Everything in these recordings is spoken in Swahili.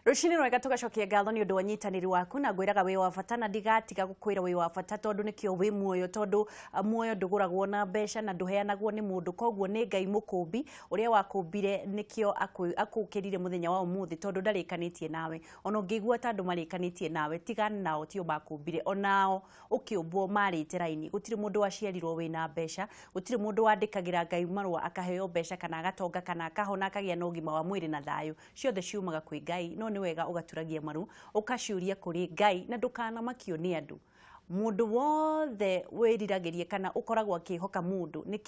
Rushini rwega tugacokia ngatho ni undu wa nyitaniri waku na ngwiraga wi wa bata na ndigatiga gukwira wi wa bata tondu nikio wi muoyo tondu muoyo nduguragwo na mbeca na nduheanagwo ni mundu koguo ni Ngai mukumbi uria wakumbire nikio akukirire muthenya wa umuthi tondu ndarikanitie nawe ona ngigua tandu marikanitie nawe tigana nao tio bakumbire onao ukiumbwo marite raini gutiri mundu waciarirwo wina mbeca gutiri mundu wandikagira Ngai marwa akaheo mbeca kana agatonga kana akahona akagia na ugima wa mwiri na thayo ciothe ciumaga kwi Ngai no ni wega ugaturagia maru ukaciuria kuri Ngai na ndukana makio ni andu mundu wothe wiriragirie kana ukoragwo akihoka mundu ni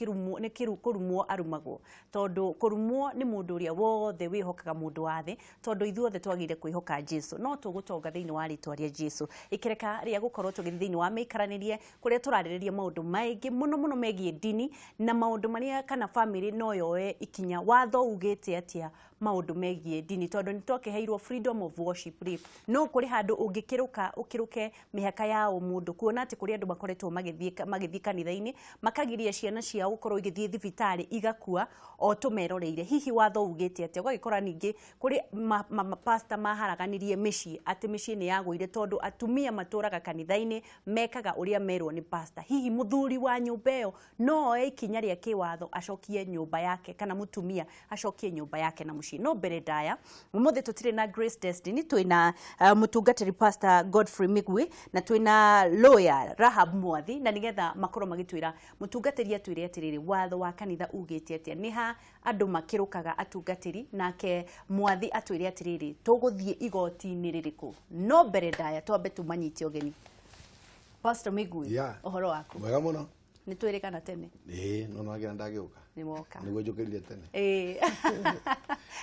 kurumwo arumagwo tondu kurumwo ni mundu uria wothe wihokaga mundu wathe tondu ithuothe twagire kwihoka Jesu no tugutonga thiini wa ritwa ria Jesu ikireka ria gukorwo tugithi thiini wa mikaranirie kuria turarireria maundu maingi muno megie dini na maundu maria kana family no yoe ikinya watho ugite atia maundu megie dini tondu nitokeheirwo freedom of worship no kuri handu ungikiruka ukiruke mihaka ya mundu kuona ati kuri andu makoretwo magithii kanitha-ini makagiria ciana ciao gukorwo igithii thibitari igakua o tumeroreire hihi watho ugite ati ugagikora ningi kuri pastor maharaganirie micii ati micii ni yaguire tondu atumia maturaga kanitha-ini mekaga uria merwo ni pastor hihi muthuri wa nyumba iyo no ikinya ria kiwatho acokie nyumba yake kana mutumia acokie nyumba yake na mucii no mbere ndaya umuthi tutire na Grace Destiny twina mutungatiri pastor Godfrey Migwi na twina lawyer Rahab Mwathi na nigetha makoro magitwira mutungatiri atwire atiriri watho wa kanitha ugite atia niha andu makirukaga atungatiri nake Mwathi atwire atiriri tuguthie igoti-ini ririku no mbere ndaya twambe tumanyite ogeni Pastor Migwi ohoro wako mwega muno ni twirikana tene no nagira ndagiuka ni moka ni gojokirire tene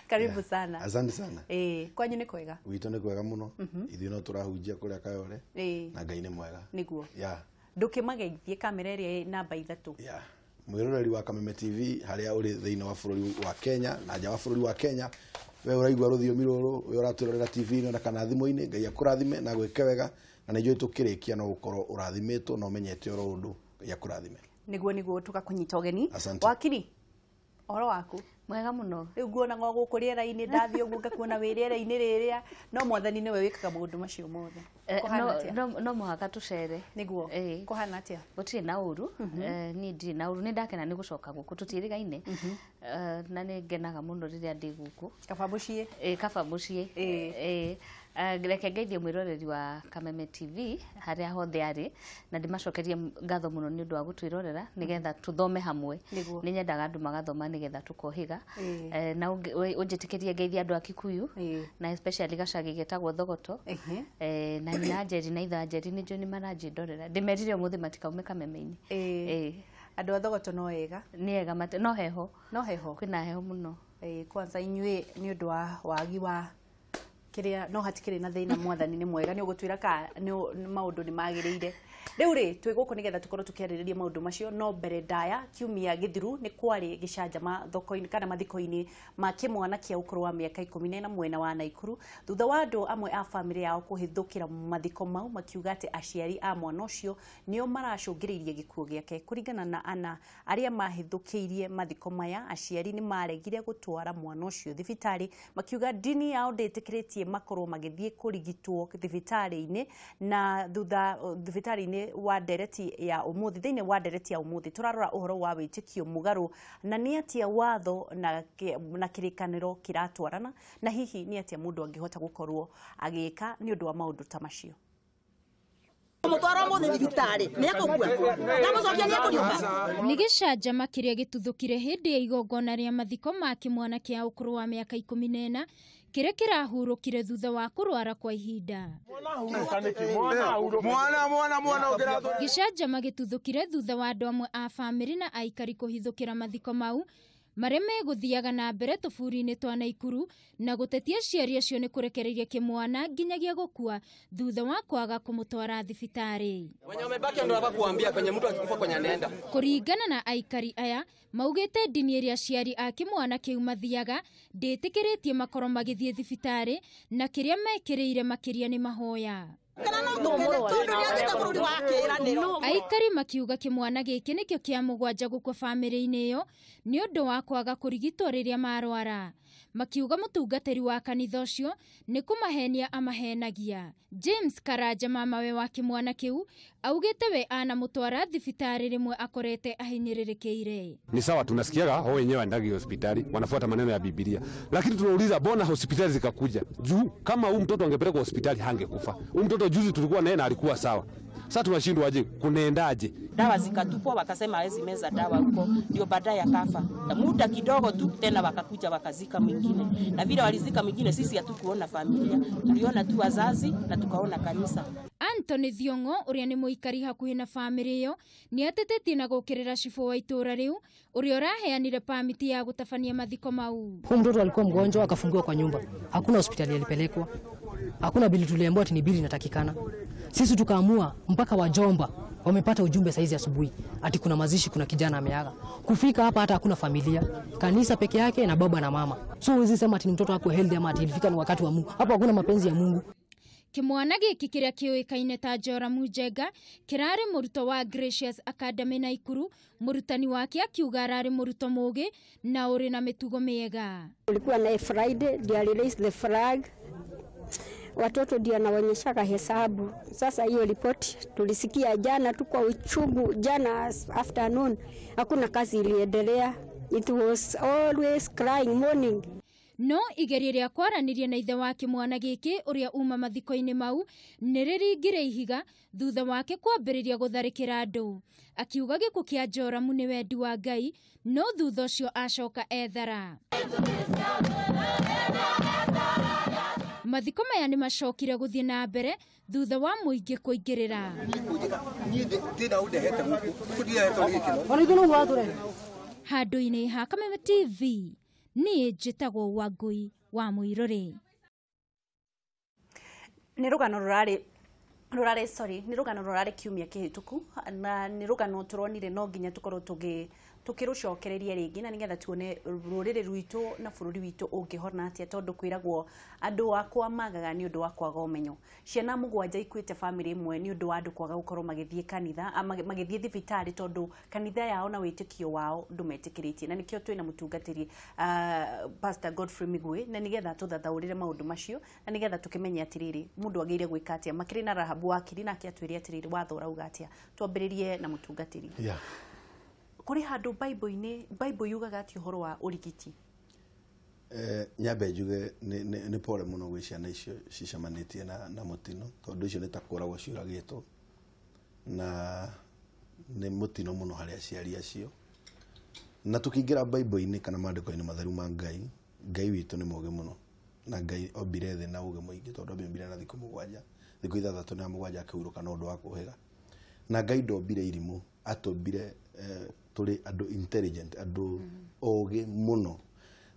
karibu sana asante sana kwanyu ni kwega wito ni kwega muno ithuĩ no turahunjia kuria kayore na Ngai ni mwega niguo ndukimageithie kamera ĩrĩa namba 3 mwiroreri wa Kameme TV haria uri thiini wa bururi wa Kenya na nja wa bururi wa Kenya we uraigua ruthiomi ruru we uratwirorera TV na kana thimo-ini Ngai akurathime na gwike wega na nĩnjũĩ tukirikia no gukorwo urathimitwo no menyete oro undu Ngai akurathime niguo tugakunyita ogeni wakiri oro waku mwega muno riu nguona ngo gukuriera-ini ndathio guka kuona wiriera-ini riria no mwathani niwe wikaga maundu macio mothe no muhaka tucere niguo kuhana atia gutire na uru ni ndiri na uru ni ndakena ni gucoka guku tutirigaine na ni ngenaga muno riria ndi guku kabamucie kabamucie reke ngeithie mwiroreri wa Kameme TV haria hothe ari na ndimacokerie ngatho muno ni undu wa gutwirorera nigetha tuthome hamwe ni nyendaga andu magathoma nigetha tukohiga na unjitikirie ngeithia andu a Kikuyu na especially gacagi getagwo Thogoto na nyina Njeri na itha Njeri ni njoni maranjindorera ndimerire umuthi matikaume Kameme-ini andu a Thogoto no ega ni ega mate no heho kwina heho muno kwanza inyue ni undu wa wagi wa kiria no hatikire na thina mwathani ni mwega ni ugutwira ka ni maundu ni magiriire riu ri twiguko nigetha tukorwo tukiaririria maundu macio no mbere ndaya kiumia githiru ni kwari gicanjama thoko-ini kana mathiko-ini ma kimwana kia ukuru wa miaka 14 mwena wa Naikuru thutha wa andu amwe a family yao kuhithukira mathiko mau makiuga ati aciari a mwana ucio nio maracungiririe gikuo giake kuringana na ana aria mahithukiirie mathiko maya aciari ni maregire gutwara mwana ucio thibitari makiuga dini yao nditikiritie makorwo magithie kurigitwo thibitari-ini na thutha thibitari-ini wa dereti ya umuthi thiini wa dereti ya umuthi turarora uhoro wa Witikio Mugaru na ni atia watho na kirikaniro kiratwarana na hihi ni atia mundu angihota gukorwo agika ni undu wa maundu ta macio ni gicanjama kiria gituthukire hindi ya igongona ria mathiko ma kimwana kia ukuru wa miaka 14 kiria kirahurukire thutha wa kurwara kwa ihinda gicanjama gituthukire thutha wa andu amwe a family na aikari kuhithukira mathiko mau mareme guthiaga na mbere tuburi-ini twa Naikuru na gutetia ciari acio ni kurekereria kimwana nginyagia gukua thutha wa kwaga kumutwara thibitari wenye umebaki ndo kuambia kwenye mtu akikufa kwenye anaenda kuringana na aikari aya maugite dini iria ciari a kimwana kiu mathiaga nditikiritie makoro magithie thibitari na kiria mekiriire makiria ni mahoya Aikari makiuga kimwana giki nikio kia mugwanja guko family-ini iyo ni undu wa kwaga kurigitwo riria marwara. Makiuga mutungatiri wa kanitha ucio ni kumahenia amahenagia. James Karanja mamawe wa kimwana kiu augite we ana mutwara thibitari rimwe akorete ahinyiririkiire. Ni sawa tunasikiaga hao wenyewe waendagi hospitali wanafuata maneno ya Biblia, lakini tunauliza bona hospitali zikakuja juu kama huyu mtoto angepelekwa hospitali hangekufa. Huyu mtoto juzi tulikuwa naye na alikuwa sawa. Sasa tunashindwa aje kunaendaje? Dawa zikatupwa wakasema hawezi meza dawa huko, ndio baadaye akafa. Muda kidogo tu tena wakakuja wakazika mwingine. Na vile walizika mwingine sisi hatukuona familia, tuliona tu wazazi na tukaona kanisa. Anthony Thiongo uria ni muikari hakuhi na family iyo ni atetetie na gukirira cifu wa itura riu uria raheanire permit ya gutafania mathiko mau. Huyu mtoto alikuwa mgonjwa akafungiwa kwa nyumba. Hakuna hospitali alipelekwa. Hakuna bili tuliambiwa ati ni bili inatakikana. Sisi tukaamua mpaka wajomba wamepata ujumbe saizi asubuhi ati kuna mazishi, kuna kijana ameaga. Kufika hapa hata hakuna familia, kanisa peke yake na baba na mama. So huwezi sema ati ni mtoto wako healthy ama ati ilifika ni wakati wa Mungu. Hapa hakuna mapenzi ya Mungu. Kimwana giki kiria kiuikaine ta Jora Mujenga kirari muruto wa Gracious Academy na Ikuru, murutani wake akiuga arari muruto mugi na uri na mitugo miega. Tulikuwa na Friday dia release the flag. Watoto ndio anaonyeshaga hesabu. Sasa hiyo report tulisikia jana tu kwa uchungu, jana afternoon. Hakuna kazi iliendelea. It was always crying morning. No igeria ria kwaranirie na ithe wake mwana giki uria uma mathiko-ini mau niriringire ihiga thutha wake kwambiriria gutharikira andu. Akiuga gikuo kia Joramu ni wendi wa Ngai, no thutha ucio acoka ethara. Mathiko maya ni macokire guthie na mbere thutha wa muingi kuingirira. Handu-ini ha Kameme TV ni njitagwo Wangui wa Muiruri. Ni rugano rurari kiumia kihituku na ni rugano turonire no nginya tukorwo tukirucokereria ringi na nigetha tuone ruriri rwitu na bururi witu ungihorna atia, tondu kwiragwo andu akwa magaga ni undu wa kwaga umenyo. Ciana mugwanja ikwite family imwe ni undu wa andu kwaga gukorwo magithie kanitha magithie thibitari, tondu kanitha yao na witikio wao ndumetikiritie. Na nikio twina mutungatiri Pastor Godfrey Migwe na nigetha tuthathaurire maundu macio na nigetha tukimenya atiriri mundu ageire gwika atia makiri na Rahabu wakiri na akiatwiri atiriri watho urauga atia. Twambiririe na mutungatiri. Kuri handu Bible yugaga ati uhoro wa urigiti. Nyabe njuge ni pole muno gwi ciana icio cicamanitie na mutino, tondu icio ni takuragwo ciuragitwo na ni mutino muno hari aciari acio. Na tukingira Bible-ini kana mandiko-ini matheru ma Ngai witu ni muge muno na Ngai ombire thi na uge muingi, tondu ombire na thikũ mũgwanja, thikũ ithathatũ na mũgwanja akĩhurũka na ũndũ wa kũhĩga. Na Ngai ndombire irimu, atombire tuli andu intelligent, andu oge muno,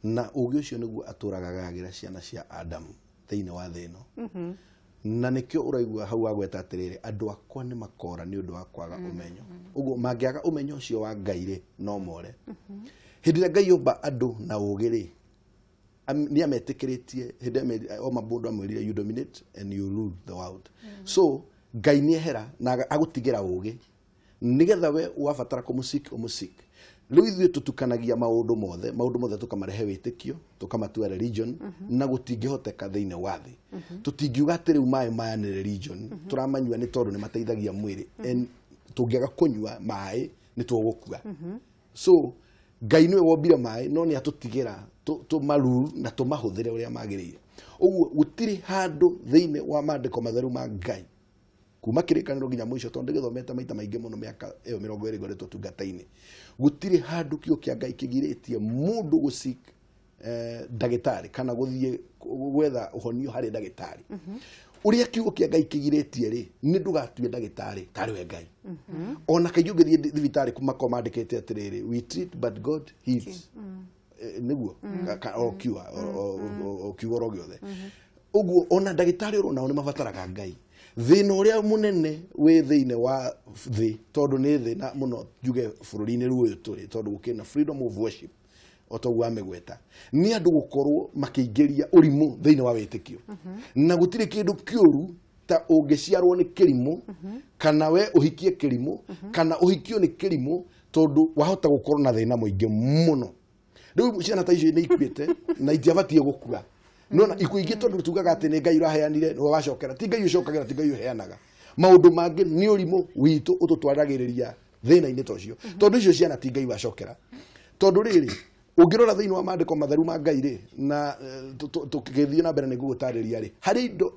na uge ucio niguo aturagagira ciana cia Adam thiini wa thino. Na nikio uraigua hau agweta atiriri andu akwa ni makora ni undu wa kwaga umenyo. Uguo mangiaga umenyo ucio wa Ngai ri no more. Hindira Ngai yomba andu na uge ri ni ametikiritie hinde o mabondo amwirire you dominate and you rule the world. So Ngai ni ehera na agutigira uge nigetha we wabatara kumusik riu ithuĩ tutukanagia maundu mothe tukamarehe witikio tukamatua religion na gutingihoteka thiini wa thi. Tutingiuga ati riu maya ni religion turamanyua ni tondu ni mateithagia mwiri tungiaga kunyua mai ni tugukua. So Ngai niwe wombire mai no ni atutigira tumaruru na tumahuthire uria magirire. Uguo gutiri handu thiini wa mandiko matheru ma Ngai kuma kirikaniro nginya mwisho, tondu githomete maita maingi muno miaka iyo 20 ngoretwo tungata-ini, gutiri handu kio kia Ngai kigiritie mundu gusik dagitari kana guthie gwetha uhonio hari dagitari. Uria kiugo kia Ngai kigiritie ri ni ndugatue dagitari tari we Ngai. Ona kaigi ugithie thibitari kuma komandikete atiriri we treat but God heals. Niguo o kiugo rogiothe. Uguo ona dagitari ro nao ni mabataraga Ngai. Thina uria munene we thiine wa thi tondu ni thi na muno njuge bururi-ini ruyu turi tondu gukina freedom of worship otogwa megweta ni andu gukorwo makiingiria urimu thiine wa witikio na gutire kindu kiuru ta ũngĩciarwo nĩ kĩrimũ kana we ũhikie kĩrimũ kana ũhikio nĩ kĩrimũ tondu wahota gũkorwo na thĩna mũingĩ mũno. Rĩu ciana ta icio nĩ ikuĩte na itiabatie gũkua. Nona ikuingĩ tondu tugaga atĩ nĩ Ngai ũraheanire nĩ wacokera. Ti Ngai ũcokagĩra, ti Ngai ũheanaga. Maũndũ mangĩ nĩ ũrimũ witũ ũtũtwaragĩrĩria thĩna-inĩ ta ũcio. Tondu icio ciana ti Ngai wacokera. Tondu rĩrĩ ũngĩrora thĩinĩ wa maandĩko matheru ma Ngai rĩ na tũgĩthiĩ na mbere nĩ gũgũtarĩria rĩ, harĩ indo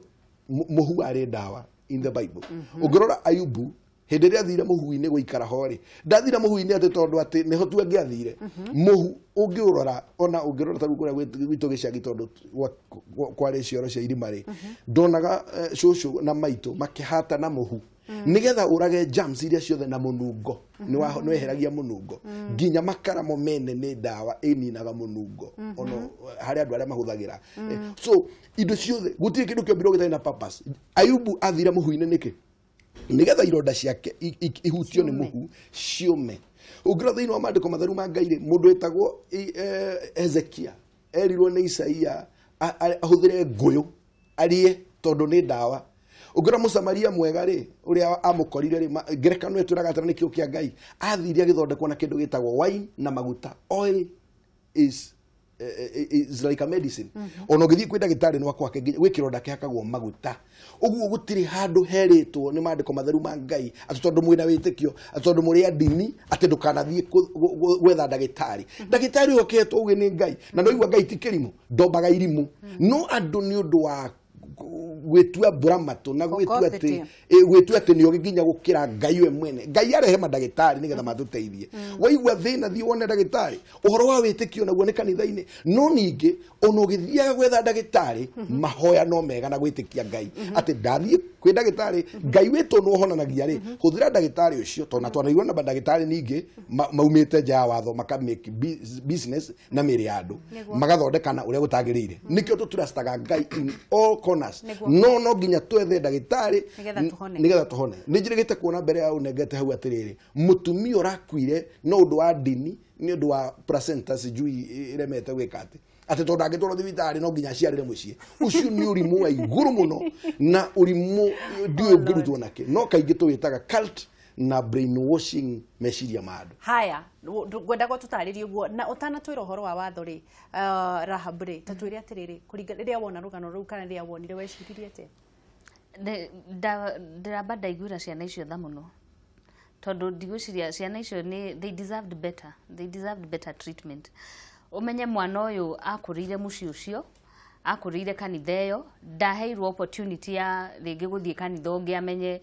mũhu arĩ ndawa in the Bible. Ũngĩrora Ayubu hĩndĩ ĩrĩa athire mũhu-inĩ gũikara ho rĩ, ndathire mũhu-inĩ atĩ tondu atĩ nĩho tu angĩathire. Mũhu ũngĩũrora ona ũngĩrora ta kũrĩa gwitũ gĩcagi tondu kwarĩ cioro cia irima rĩ, ndonaga cũcũ na maitũ makĩhata na mũhu nigetha ũrage germs iria ciothe na mũnungo. Nĩ weheragia mũnungo. Nginya makara mo mene nĩ ndawa ĩninaga mũnungo ono harĩ andũ arĩa mahũthagĩra. So indo ciothe gũtirĩ kĩndũ kĩombirwo gĩtarĩ na purpose. Ayubu athire mũhu-inĩ nĩkĩ? Nigetha ironda ciake ihutio nĩ mũhu ciume. Ũngĩrora thĩinĩ wa maandĩko matheru ma Ngai rĩ, mũndũ wĩtagwo Ezekia erirwo nĩ Isaia ahũthĩre ngũyũ arie tondu nĩ ndawa. Ũngĩrora Mũsamaria mwega rĩ, ũrĩa amũkorire rĩ, ngerekano ĩtwĩraga atĩ nĩkĩo kĩa Ngai athiire agĩthondekwo na kĩndũ gĩtagwo wine na maguta. Oil is like a medicine. Ona ũgĩthiĩ kwĩ ndagĩtarĩ no kwake gwĩ kĩronda kĩhakagwo maguta. Ũguo gũtirĩ handũ herĩtwo nĩ maandĩko matheru ma Ngai atĩ tondu mwĩna wĩtĩkio, atĩ tondu mũrĩ a ndini atĩ ndũkanathiĩ gwetha ndagĩtarĩ. Ndagĩtarĩ ũyũ ũkĩhetwo ũgĩ nĩ Ngai na no igua Ngai ti kĩrimũ, ndombaga irimũ. No andũ nĩ ũndũ wa gwetua buramato na gwetua atĩ nĩ ũgĩkinya gũkĩra Ngai we mwene. Ngai arehe mandagĩtarĩ nigetha matũteithie. Waigua thĩna thiĩ wone ndagĩtarĩ. Ũhoro wa wĩtĩkio naguo nĩ kanitha-inĩ. No ningĩ ona ũgĩthiaga gwetha ndagĩtarĩ mahoya no mega na gwĩtĩkia Ngai atĩ ndathiĩ kwĩ ndagĩtarĩ Ngai witũ no honanagia rĩ, hũthĩra ndagĩtarĩ ũcio tondũ twanaigua na ndagĩtarĩ ningĩ maumĩte nja watho makamake business na mĩrĩ ya andũ magathondekana ũrĩa gũtagĩrĩire. Nĩkĩo tũturastaga Ngai in all corners. No nginya twethe ndagĩtarĩ nigetha tuhone. Nĩ njĩrĩgĩte kuona mbere ya ũnengete hau atĩrĩrĩ, mũtumia ũrakuire no ũndũ wa ndini nĩ ũndũ wa placenta sijui iremete gwĩka atĩ tondu angĩtwarwo thibitarĩ no nginya aciarĩre mũciĩ. Ũcio nĩ ũrimũ wa igũrũ mũno na ũrimũ ndiũĩ ũngĩrutwo nakĩ. No kaingĩ tũwĩtaga cult na brainwashing meciria ma andũ. Haya, ngwenda gũtũtarĩria ũguo na ũtanatwĩra ũhoro wa watho rĩ, Rahab rĩ, ta twĩre atĩrĩrĩ, kũringana rĩrĩa wona rũgano rũu kana rĩrĩa wonire weciririe atĩa? Ndiramba ndaiguĩra ciana icio tha mũno tondu ndigwĩciria ciana icio they deserved better treatment. Umenye mwana ũyũ akũrĩire mũciĩ ũcio, akũrĩire kanitha ĩyo, ndaheirwo opportunity ya rĩngĩ gũthiĩ kanitha ũngĩ amenye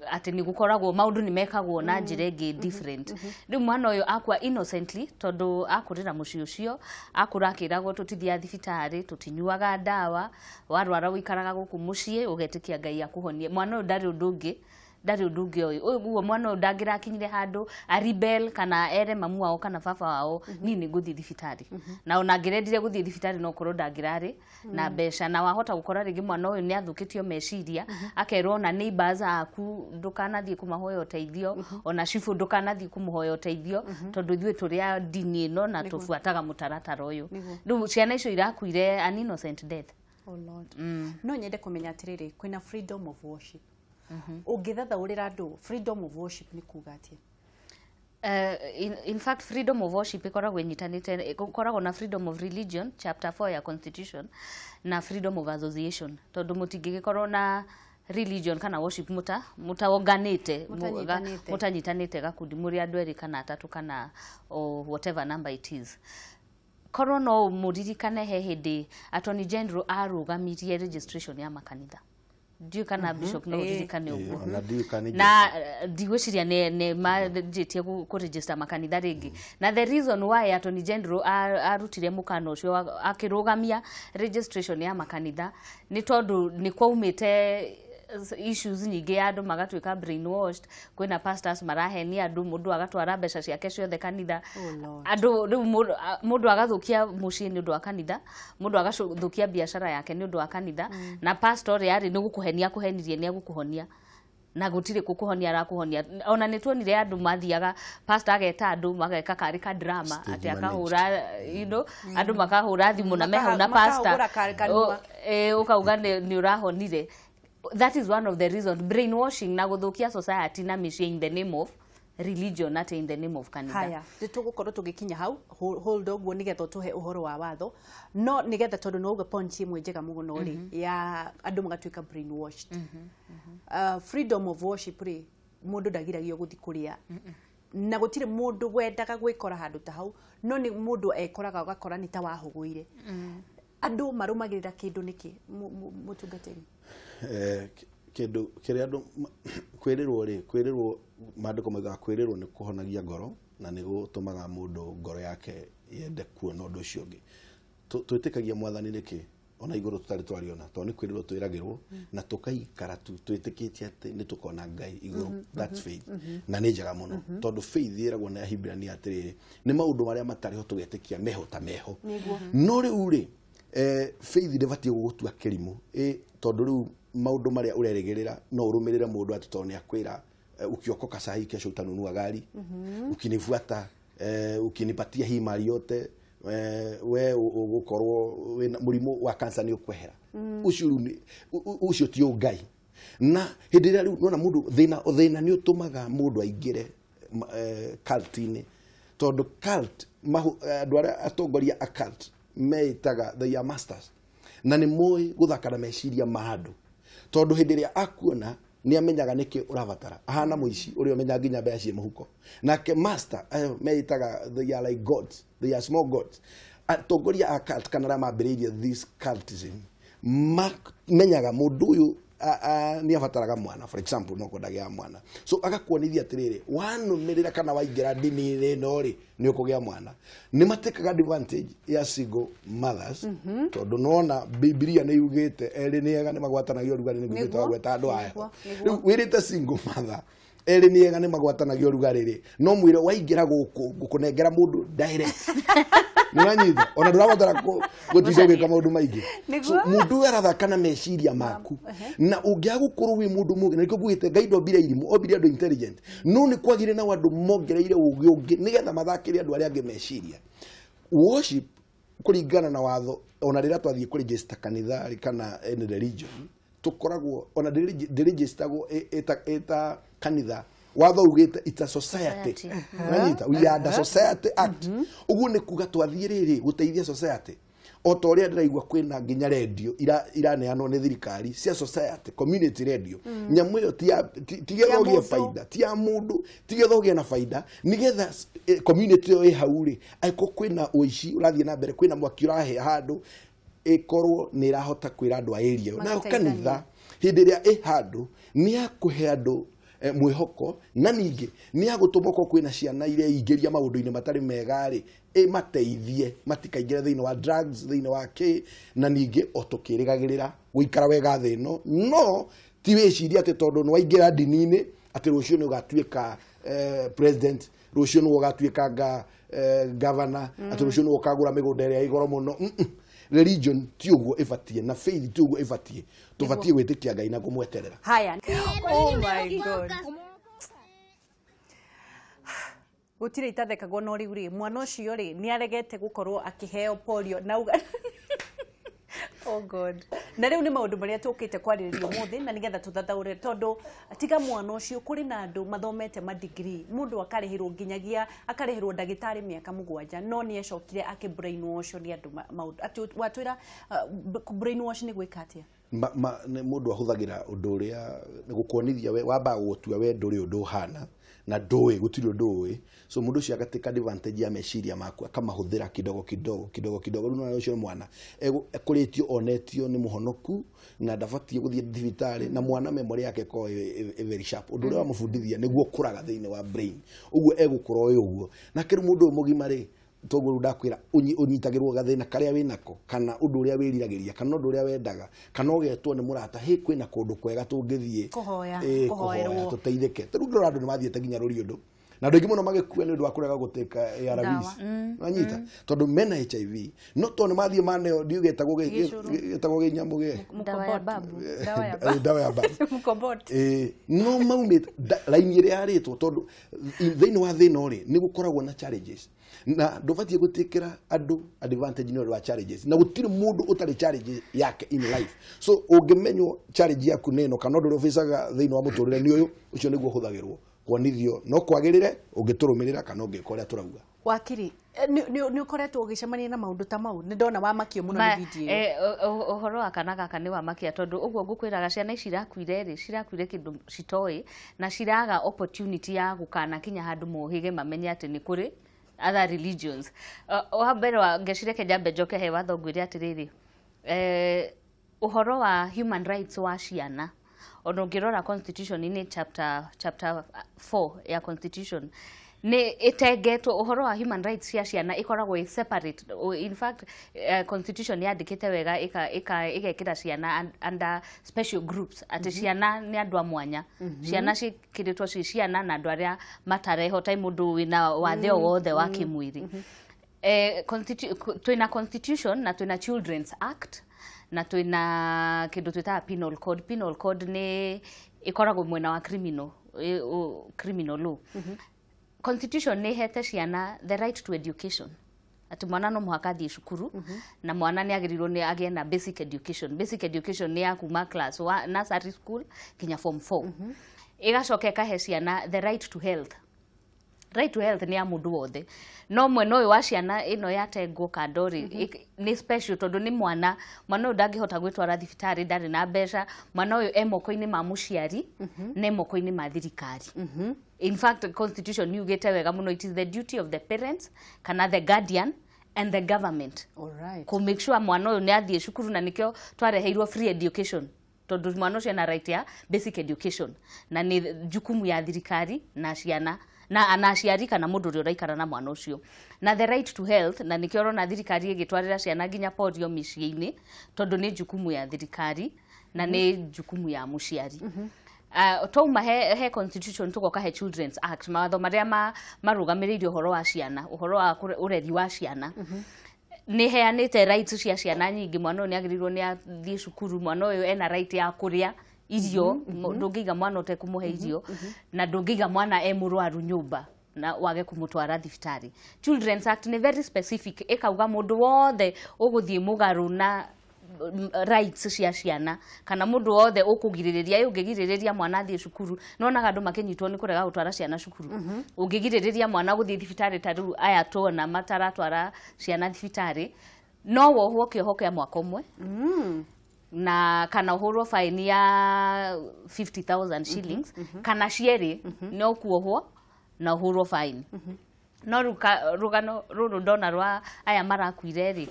atĩ nĩ gũkoragwo maũndũ nĩ mekagwo na njĩra ĩngĩ different. Rĩu mwana ũyũ akua innocently tondu akũrĩra mũciĩ ũcio, akũra akĩragwo tũtithia thibitarĩ, tũtinyuaga ndawa, warwara wĩikaraga gũkũ mũciĩ ũgetĩkia Ngai akũhonie. Mwana ũyũ ndarĩ ũndũ ũngĩ ũyũ. Ũguo mwana ũyũ ndangĩrakinyire handũ aribel kana ere mamu wao kana baba wao niĩ nĩ ngũthiĩ thibitarĩ. Na ona angĩrendire gũthiĩ thibitarĩ no korwo ndangĩrarĩ na mbeca. Na wahota gũkora rĩngĩ mwana ũyũ nĩ athũkĩtio meciria, akerwo na neighbors aku ndũkanathiĩ kũmahoya ũteithio, ona cibu ndũkanathiĩ kũmũhoya ũteithio tondu ithuĩ tũrĩ a ndini ĩno na tũbuataga mũtaratara ũyũ. Rĩu ciana icio irakuire an innocent death. Oh Lord. No nyende kũmenya atĩrĩrĩ, kwĩna freedom of worship. Ũngĩthathaũrĩra andũ freedom of worship nĩ kuuga atĩa? In fact, freedom of worship ikoragwo inyitanĩte, ikoragwo na freedom of religion chapter 4 ya constitution na freedom of association. Tondu mũtingĩgĩkorwo na religion kana worship mutaonganĩte mutanyitanĩte gakundi mũrĩ andũ erĩ kana atatũ kana whatever number it is. Korwo no mũririkane he hĩndĩ Attorney General arũgamirie registration ya makanitha. Ndiũ kana bishop no ririkane ũguo. Na ndigwĩciria nĩ manjĩtie kũregister makanitha rĩngĩ. Na the reason why Attorney General arutire mũkana ũcio akĩrũgamia registration ya makanitha nĩ tondu nĩ kwaumĩte issues nyingĩ ya andũ magatuĩka brainwashed. Kwĩna pastors marahenia andũ, mũndũ agatwara mbeca ciake ciothe kanitha. Andũ rĩu mũndũ agathũkia mũciĩ nĩ ũndũ wa kanitha, mũndũ agathũkia biacara yake nĩ ũndũ wa kanitha, na pastor yarĩ nĩ gũkũhenia akũhenirie nĩ agũkũhonia na gũtirĩ kũkũhonia arakũhonia. Ona nĩ tuonire andũ mathiaga pastor ageta andũ mageka karĩ ka drama atĩ akahũra andũ makahũra thimũ na mehau na pastor ũkauga nĩ ũrahonire. that is one of the reasons brainwashing na guthukia society na mĩciĩ in the name of religion not in the name of kanitha. Haya tugukorwo tugikinya hau hold oguo nigetha tuhe uhoro wa watho no nigetha tondu no uga point imwe njega muno ri ya andu magatuika brainwashed. Freedom of worship ri mundu ndagiragio guthi kuria na gutire mundu wendaga gwikora handu ta hau no ni mundu ekoraga ugakora ni ta wahuguire. Andu marumagirira kindu niki mutungatiri kindu kiria andu kwirirwo maandiko mauga kwirirwo ni kuhonagia ngoro na ni gutumaga mundu ngoro yake yende kuona undu ucio ungi twitikagia mwathani niki ona iguru tutari twariona to ni kwirirwo twiragirwo na tukaikara twitikitie ati ni tukona Ngai iguru. That's faith na ni njega muno tondu faith iragwo na Hibrania atiriri ni maundu maria matari ho tugetikia meho ta meho no riu ri faith ndivatie gugutua kirimu tondu riu maundu maria urerigirira no urumirire mundu ati to ni akwira ukiokoka sahi kesho utanunua gari ukinifuata ukinipatia hii mali yote we ugukorwo murimu wa kansa ni ukwehera ucio ti Ngai na hindi ria riu nona mundu thina ni utumaga mundu aingire cult-ini tondu cult andu aria atongoria a cult meitaga they are masters na ni moi guthakara meciria maandu tondu hindi ria akuona ni amenyaga niki uravatara ahana muici uri omenya nginya mbeca cie muhuko nake master meitaga they are like gods, they are small gods. Atongoria a cult kana mambiririe this cultism menyaga mundu uyu ni avataraga mwana for example no kodagia mwana so agakuonithia atiriri wanumirira kana waingira ndini no ri ni ukugia mwana ni matekaga advantage ya single mothers tondu nona Biblia ni yugite eri ni ega ni magwatanagio rugari ni gugite wa gweta andu aya wirite single mother eri ni ega ni magwatanagio rugari ri no mwire waingira gukunengera mundu direct Nuranyita ona ndurabatara gutije kama undu maingi so mundu arathakana meciria maku na ungiagukuru wi mundu mungi na ikugwite Ngai ndobire irimu obire andu intelligent no ni kwagire na wandu mongereire ungi nigetha mathakire andu aria angi meciria. Worship kuringana na watho ona rira twathie ku register kanitha kana any religion tukoragwo ona register go eta kanitha watho ugite it's a society nanyita we are the society act ugu ni kuga twathie riri guteithia society otoria ndiraigwa kwina nginya radio iraneanwo ni thirikari cia society community radio nyamu yo tigethogie faida tia mundu tigethogie na faida nigetha community yo ihauri aiko kwina uici urathie na mbere kwina mwaki urahe handu ikorwo ni irahota kwira andu a area na kanitha hindi ria handu ni akuhe andu mwihoko na ningi ni agutumoko kwina ciana iria ingiria maundu-ini matari mega ri mateithie matikaingire thiini wa drugs thiini wa na ningi otukirigagirira guikara wega thino no ti wiciria ati tondu no waingira ndini-ini ati rucio ni ugatuika president rucio ni ugatuika governor ati rucio ni ukagura migunda iria igoro muno religion ti uguo ifatie na faith ti uguo ifatie tufatie gwitikia Ngai na kumweterera. Haya oh my god gutire itathekagwo no riu ri mwana ucio ri ni aregete gukorwo akiheo polio na uga oh god na riu ni maundu maria tukite kwariririo muthi na nigetha tuthathaure tondu tiga mwana ucio kuri na andu mathomete ma degree mundu akarihirwo nginyagia akarihirwo ndagitari miaka 7 no ni ecokire ake brainwash ni andu maundu ati watwira brainwash ni gwika atia ni mundu ahuthagira undu uria gukuonithia we wamba gutua we nduri undu hana na ndui gutiri undu so mundu cio agatika advantage ya meciria maku akamahuthira kidogo no ucio mwana ekuritio onetio ni muhonoku na ndabatie guthie thibitari na mwana memory yake ko very sharp undu wa mufundithia niguo kuraga thiini wa brain uguo egukura uguo na kiru mundu mugima ri togo ndakwira unyitagirwo gathina karia winako kana undu uria wiriragiria kana undu uria wendaga kana ugetwo ni murata he kwina kundu kwega tungithie kuhoerwo tuteithike riu ndu andu ni mathiete nginya ruri undu na ndå ingä må no magäkua nä å ndå wa kå rega gå tä ka ARVs wanyita tondå mena HIV no tondå nä mathiä maneo ndiå getagwo gä nyamå gä Dawa ya babu. dawa ya babu no maumä raini ä rä yarä two tondå thä inä wa thä no rä nä gå koragwo na challenges na ndubatiä gå tä kä ra andå advantage nä wa challenges na gå tirä må ndå å tarä challenge yake in life so å ngä menywo challenge yaku nä no kana å ndå rä å bäcaga thä inä wa må tå rä re nä å yå å cio nä guo hå thagä rwo kuonithio no kwagä rä re å ngä tå rå mä rä ra kana å ngä ka å rä a tå rauga wakiri nä å koretwo å gä cemania na maå ndå ta mau nä ndona wamakio må no nä video å horo wa kana gaka nä wamakia tondå å guo ngå kwä raga ciana ici irakuire rä cirakuire kä ndå citoä na ciraga opportunity ya gå kana kinya handå mohä ge mamenye atä nä kå rä other religions wa mbere wa ngecireke njambe njoke he watho ngwire atiriri uhoro wa human rights wa ciana ono ngirora constitution ini chapter 4 ya constitution ni itengetwo uhoro wa human rights cia ciana ikoragwo separate in fact constitution yandikite wega igekira ciana under special groups ati ciana ni andu a mwanya ciana cikiritwo ciana na andu aria matarehota mundu wina wathe wothe wa kimwiri twina constitution na twina children's act na twina kindu twita penal code ni ikoragwo mwena wa criminal law constitution ni hete ciana the right to education ati mwana no muhaka thie cukuru na mwana ni agirirwo ni agie na basic education ni ya kuma class 1 nursery school kinya form 4 igacoka kahe ciana the right to health ni ya mundu wothe no mwena uyu wa ciana ino yatengwo kandori ni special tondu ni mwana uyu ndangihota gwitwara thibitari ndari na mbeca mwana uyu emoko-ini ma muciari ne moko-ini ma thirikari in fact constitution yugite wega muno it is the duty of the parents kana the guardian and the government to make sure mwana uyu ni athie cukuru na nikio twareheirwo free education tondu mwana ucio na right ya basic education na ni jukumu ya thirikari na ciana na anaciari kana mundu uri uraikara na mwana ucio na the right to health na nikio rona thirikari igitwarira ciana ginya polio miciini tondu ni jukumu ya thirikari na ni jukumu ya muciari twauma he constitution tugoka he children's act mawatho maria marugamireirio uhoro wa ciana uhoro wa ureri wa ciana ni heanite rights cia ciana nyingi mwana ni agirirwo ni athie cukuru mwana uyu ena right ya kuria irio ndungiga mwana utekumuhe irio na ndungiga mwana emurwaru nyumba na wage kumutwara thibitari children's act ni very specific ikauga mundu wothe uguthie mugaru na rights cia ciana kana mundu wothe ukugiririria ungigiririria mwana athie cukuru nona andu makinyitwo ni kurega gutwara ciana cukuru ungigiririria mwana guthie thibitari taru aya tona mataratwara ciana thibitari no wohwo kioho kia mwaka umwe na kana uhurwo fine ya 50,000 shillings kana cieri no kuohwo na uhurwo fine no rugano ruru ndona rwa aya marakuire ri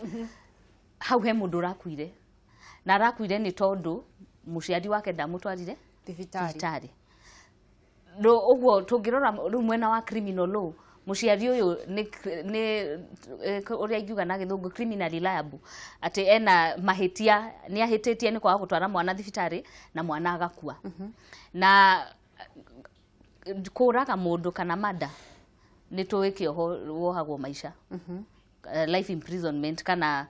hau he mundu rakuire na rakuire ni tondu muciari wake ndamutwarire thibitari ndo uguo tungirora mwena wa criminal law muciari uyu ni uria ingiuga na githungu criminally liable ati ena mahitia ni ahititie ni kwa gutwara mwana thibitari na mwana agakua na kuraga mundu kana mada ni tuwikio wohagwo maisha life imprisonment kana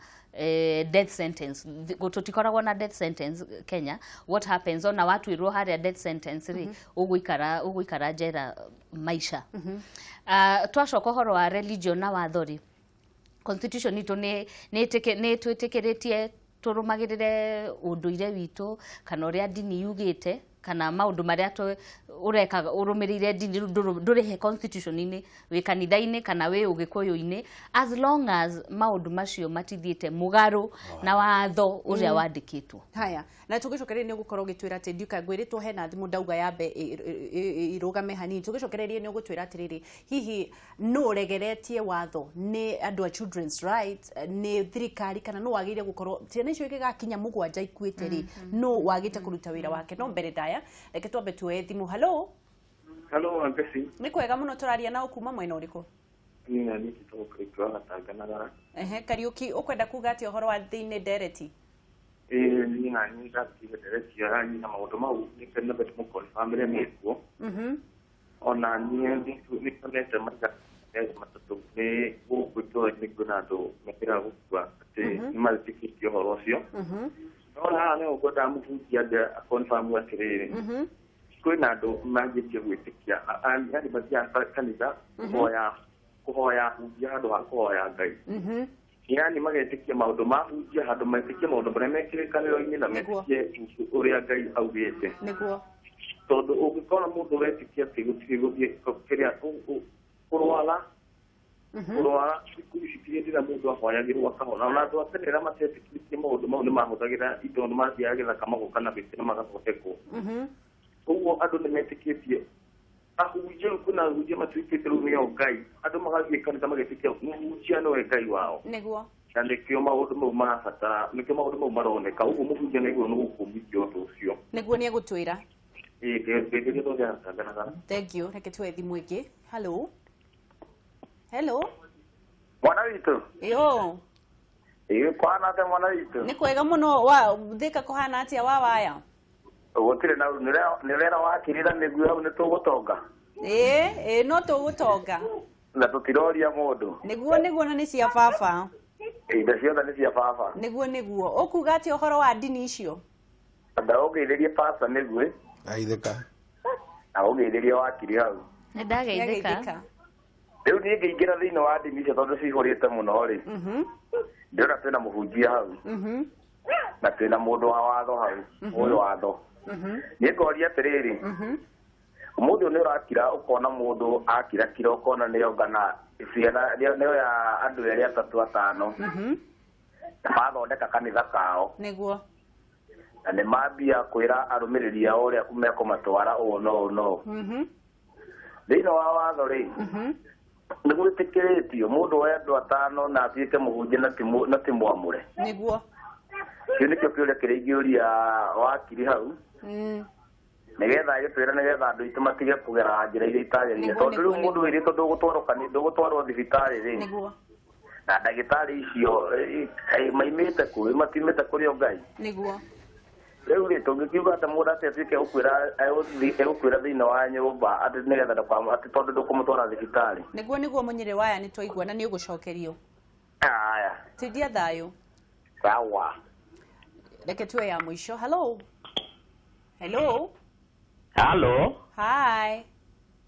death sentence gututikoragwo na death sentence Kenya what happens ona watu irwo haria death sentence ri uguikara njera maisha twacoka horo wa religion na wathori constitution itu ni twitikiretie turumagirire unduire witu kana uria dini yugite kana maundu maria ureka urumirire dini nduri he constitution ini wi kanitha-ini kana wi ugikuyu-ini as long as maundu macio matithiite mugaru na watho uria wandikitwo haya na tugicokereria ni ugukorwo gitwira ati ndiuka ngwiritwo hena thimu ndauga yambe irugame hanini tugicokereria ni ugutwira atiriri hihi no uregeretie watho ni andu a children's rights ni thirikari kana no wagire gukorwo ciana icio igigakinya mugwanja ikuite ri no wagite kuruta wira wake no mbere daya reke twambe tuwe thimu hello ampesi ni kwega muno turaria na ukuma mwena uriku nina ni kitoko kwa gatangana Kariuki ukwenda kuga ati uhoro wa thine dereti nina ni gati dereti ya ni na maundu mau ni kana betu mu confirm re meko ona niĩ nĩkonete matatũ nĩ gũkũ itũũra-inĩ kwĩna andũ mekĩra gũkua atĩ nĩmarĩtĩkĩtie ũhoro ũcio no haha nĩ ũkwendaga mũhunjia ambe akonfamu atĩrĩrĩ kwĩna andũ manjĩtie gwĩtĩkia yani mathiaga kanitha kũhoya hunjia handũ ha kũhoya Ngai yani magetĩkia maũndũ ma hunjia handũ metĩkie maũndũ marĩa mekĩrĩkanĩro-inĩ na metĩkie ũrĩa Ngai augĩte nĩguo tondũ ũngĩkora mũndũ ũretĩkia atĩ gũtirĩ gũthiĩ kĩrĩa kũrwara citirĩndĩra mũndũ ahoyagĩrwo akahona ona andũ a tene arĩa matetĩkĩtie maũndũ mau nĩ mahũthagĩra indo nĩ mathiaga gĩthaka magoka na mĩtĩ na magathondekwo ũguo andũ nĩ metĩkĩtie ahunjia kwĩna ahunjia matuĩkĩte rĩu nĩo Ngai andũ magathiĩ kanitha magetĩkia mũhunjia nĩwe Ngai wao nĩguo na nĩkĩo maũndũ mau marabatara nĩkĩo maũndũ mau maroneka ũguo mũhunjia nĩguo nĩ gũkũmithia ũndũ ũcio nĩguo nĩ egũtwĩra thank you reke tuoe thimũ ĩngĩ hello mwana witũ kũhana atĩa mwana witũ nĩ kwega mũno wa thĩka kũhana atĩa wa waya gũtirĩ na nĩ ũrera wakirira mĩguĩ hau nĩ tũgũtonga no tũgũtonga na tũtiroria mũndũ nĩguo na nĩ cia baba indo ciothe nĩ cia baba nĩguo ũkuga atĩ ũhoro wa ndini icio ndaũgeithĩrie pasta mĩguĩ aithĩka na ũgeithĩrie wakiri hau nĩ ndageithĩka rĩu niĩ ngĩingĩra thĩinĩ wa ndini icio tondũ cihũrĩte mũno rĩ ndĩrona twĩna mũhunjia hau na twĩna mũndũ wa watho hau ũyũ watho niĩ ngoria atĩrĩrĩ ũmũthĩ nĩ ũrakira ũkona mũndũ akira kira ũkona nĩongana ciana nĩyo ya andũ erĩ atatũ atano mathondeka kanitha kao nĩguo na nĩ mambia kwĩra arũmĩrĩri ao ũrĩa mekũmatwara ũũ no thĩinĩ wa watho rĩ nĩ gwĩtĩkĩrĩtio mũndũ wa andũ atano na atuĩke mũhunjia na ti mwamũre nĩguo kĩu nĩkĩo kĩũria kĩrĩa ingĩũria wakiri hau nĩgetha agĩtwĩra nĩgetha andũ aitũ matige kũgera njĩra iria itagĩrĩire tondũ rĩu mũndũ wĩrĩtwo ndũgũtwarwo thibitarĩ rĩ na ndagĩtarĩ icio maimĩte kũrĩ matimĩte kũrĩ o Ngai nĩguo rĩu rĩ tũngĩkiuga atĩ mũndũ atĩ atuĩke egũkwĩra thĩinĩ wa nyũmba atĩ nĩgetha atĩ tondũ ndũkũmũtwara thibitarĩ nĩguo mũnyĩrĩ waya nĩ twaigua na nĩ ũgũcokerio aya tindia thayũ sawa reke tuwe ya mwisho hello hi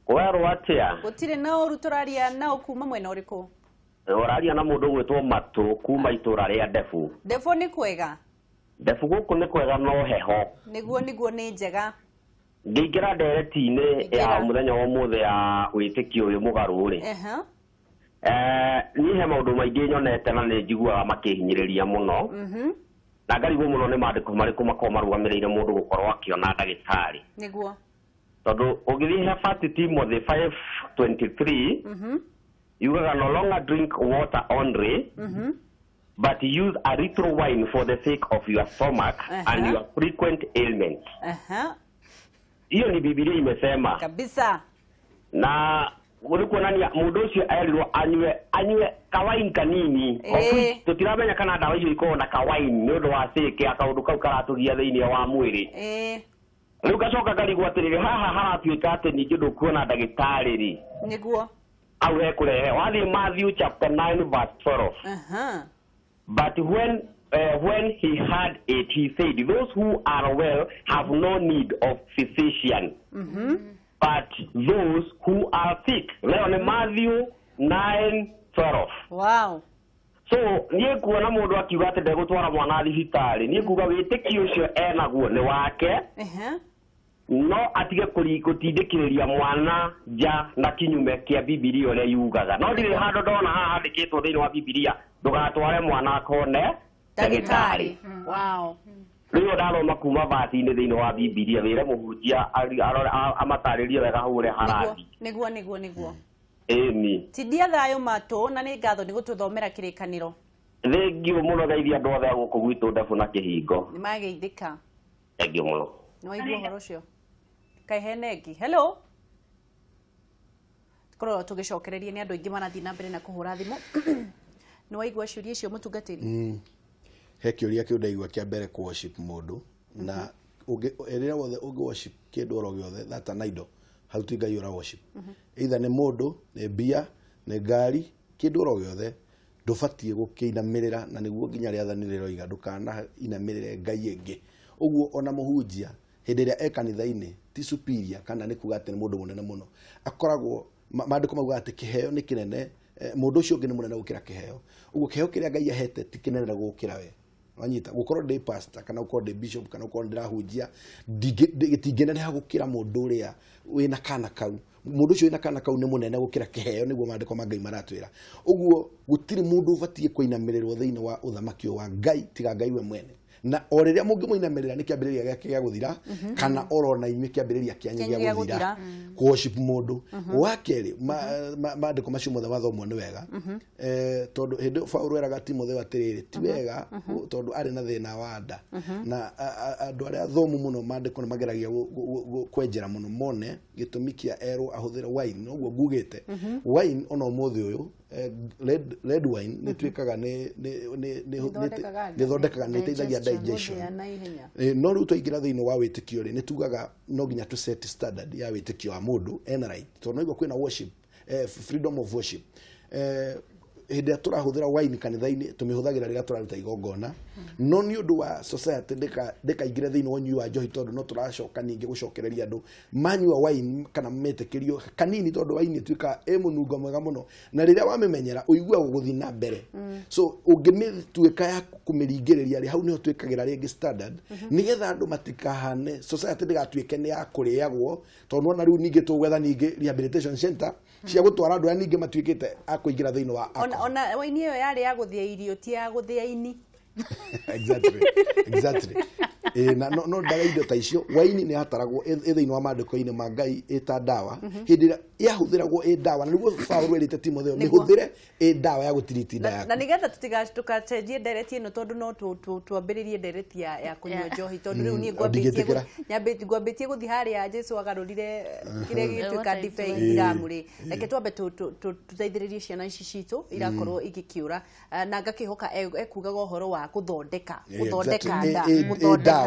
kwerwo atĩa gũtirĩ na ũru tũraria na ũkuma mwena ũrĩkũ ũraria na mũndũ ũgwĩtwo Matũ kuma itũra rĩa Ndebu nĩ kwega Ndebu gũkũ nĩ kwega no heho nĩguo nĩ njega ngĩingĩra ndereti-inĩ ya mũthenya wa ũmũthĩ ya Witikio Mugaru rĩ niĩ he maũndũ maingĩ nyonete na nĩ njiguaga makĩhinyĩrĩria mũno na ngarigwo mũno nĩ maandĩko marĩkũ makorwo marũgamĩrĩire mũndũ gũkorwo akĩona ndagĩtarĩ nĩguo tondũ ũgĩthiĩ he 1 Timothy 5:23 yugaga no longer drink water only but use a little wine for the sake of your stomach and your frequent ailments. Hiyo ni Biblia imesema kabisa na ulikuonania mũndũ ũcio erirwo anyue kawaini kanini tutiramenya kana ndawa icio ikorwo na kawaini nĩ ũndũ wa sĩke akaũndũ kau karatugia thĩinĩ wa mwĩrĩ rĩu gacoka karigwo atĩrĩrĩ haha haratuĩka atĩ ningĩ ndũkuona ndagĩtarĩ rĩ nĩguo au hekũrehe wathiĩ Matthew chapter 9 verse 12 but when he had it he said those who are well have no need of physician but those who are sick. Leo ni Matthew 9:12. Wow. So niĩ kuona mũndũ akiuga atĩ ndegũtwara mwana thibitarĩ niĩ kuga wĩtĩkio ũcio enaguo nĩ wake no atige gũtindĩkĩrĩria mwana nja na kinyume kĩa Biblia ũrĩa yugaga no ndirĩ handũ ndona haha handĩkĩtwo thĩinĩ wa Biblia ndũgatware mwana akone ndagĩtarĩ. Wow. Rĩu ndathoma kuma bati-inĩ thĩinĩ wa Biblia wĩre mũhunjia amatarĩrie wega hau ũrĩa harathi. Nĩguo. Ĩni. Tindia thayũ Matũ na nĩ ngatho nĩ gũtũthomera kĩrĩkanĩro. Thengio mũno geithia andũ othe gũkũ gwitũ Ndebu na Kĩhingo. Nĩ mageithĩka. Thengio mũno. Nĩ waigua ũhoro ũcio. Kaĩ hena ĩngĩ. Hello. Korwo tũgĩcokereria nĩ andũ aingĩ marathiĩ na mbere na kũhũra thimũ. Nĩ waigua ciũria icio mũtungatĩri. He kĩũria kĩu ndaigua kĩa mbere ku worship mũndũ na rĩrĩa wothe ũngĩ worship kĩndũ oro gĩothe that an idol hau tu ngai ora worship either nä må ndå nä mbia nä ngari kä ndå ro gä othe ndåbatiä gå kä inamä na nä guo nginya rä athani rä roiga ndå kana inamä ngai ä ngä å guo ona må hunjia hä ndä ä rä a e kanitha-inä ti superior kana nä kuga atä nä må ndå må nene må no akoragwo mandä ko mauga atä kä heo nä kä nene må ndå å cio å ngä nä må nene gå kä ra kä heo å guo kä heo kä rä a ngai ahete ti kä nene gå kä ra we wanyita gukorwo ndi pastor kana gukorwo ndi bishop kana gukorwo ndirahunjia gitingeneneha gukira mundu uria wina kana kau mundu ucio wina kana kau ni munene gukira kiheo niguo mandiko ma ngai maratwira uguo gutiri mundu ubatie kuinamirĩrwo thiini wa uthamaki wa ngai tiga ngai we mwene na o riria mungimuinamirĩra ni kiambiriria giake gia guthira kana orona inywe kiambiriria kianyu gia guthira worship mundu wa keri mandiko macio mothe mathomwo ni wega tondu hindi Paulo eraga Timotheo atiriri ti wega tondu ari na thina wa nda na andu aria athomu muno mandiko mageragia kwenjera muno mone gitumi kia ero ahuthira wine noguo ngugite wine ona umuthi uyu red wine ni twikaga ni thondekaga ni teithagia digestion no riu twaingira thiini wa witikio ri ni tugaga no nginya tu set standard ya witikio wa mundu ena right tondu no igwa kwina worship freedom of worship hĩndĩ tũrahũthĩra wine kanitha-inĩ tũmĩhũthagĩra rĩrĩa tũraruta igongona no nĩ ũndũ wa society ndĩkaingĩre thĩinĩ wa ũnyui wa njohi tondũ no tũracoka ningĩ gũcokereria andũ manyua wine kana metĩkĩrio kanini tondũ wine ĩtuĩkaga ĩ mũnungo mwega mũno na rĩrĩa wamĩmenyera ũiguaga gũthiĩ na mbere so ũngĩmĩtuĩka ya kũmĩringĩrĩria rĩ hau nĩho twĩkagĩra rĩngĩ standard nĩgetha andũ matikahane society ndĩgatuĩke nĩ ya kũrĩagwo tondũ ona rĩu ningĩ tũgwetha ningĩ rehabilitation center cia gũtwara andũ arĩa ningĩ matuĩkĩte a kũingĩra thĩinĩ wa ona waini ĩyo yarĩ ya gũthĩa irio ti ya gũthĩa ini exactly na no ndaga indo ta icio waini nĩ yataragwo thĩinĩ wa mandĩko-inĩ ma ngai ĩta ndawa hĩndĩ ĩrĩa yahuthĩragwo ĩ ndawa na nĩguo Paulo erĩte Timotheo mĩhũthĩre ĩ ndawa ya gũtiriti nda yaku na nĩgetha tũkacenjie ndereti ĩno tondũ no twambĩrĩrie ndereti ya kũnyua njohi tondũ rĩu niĩ ngwambĩtie gũthiĩ harĩa Jesũ agarũrire kĩrĩa gĩgĩtuĩka ndibei iramu rĩ reke twambe tũteithĩrĩrie ciana ici citũ irakorwo igĩkĩũra na ngakĩhoka ekugaga ũhoro wa gũthondeka nda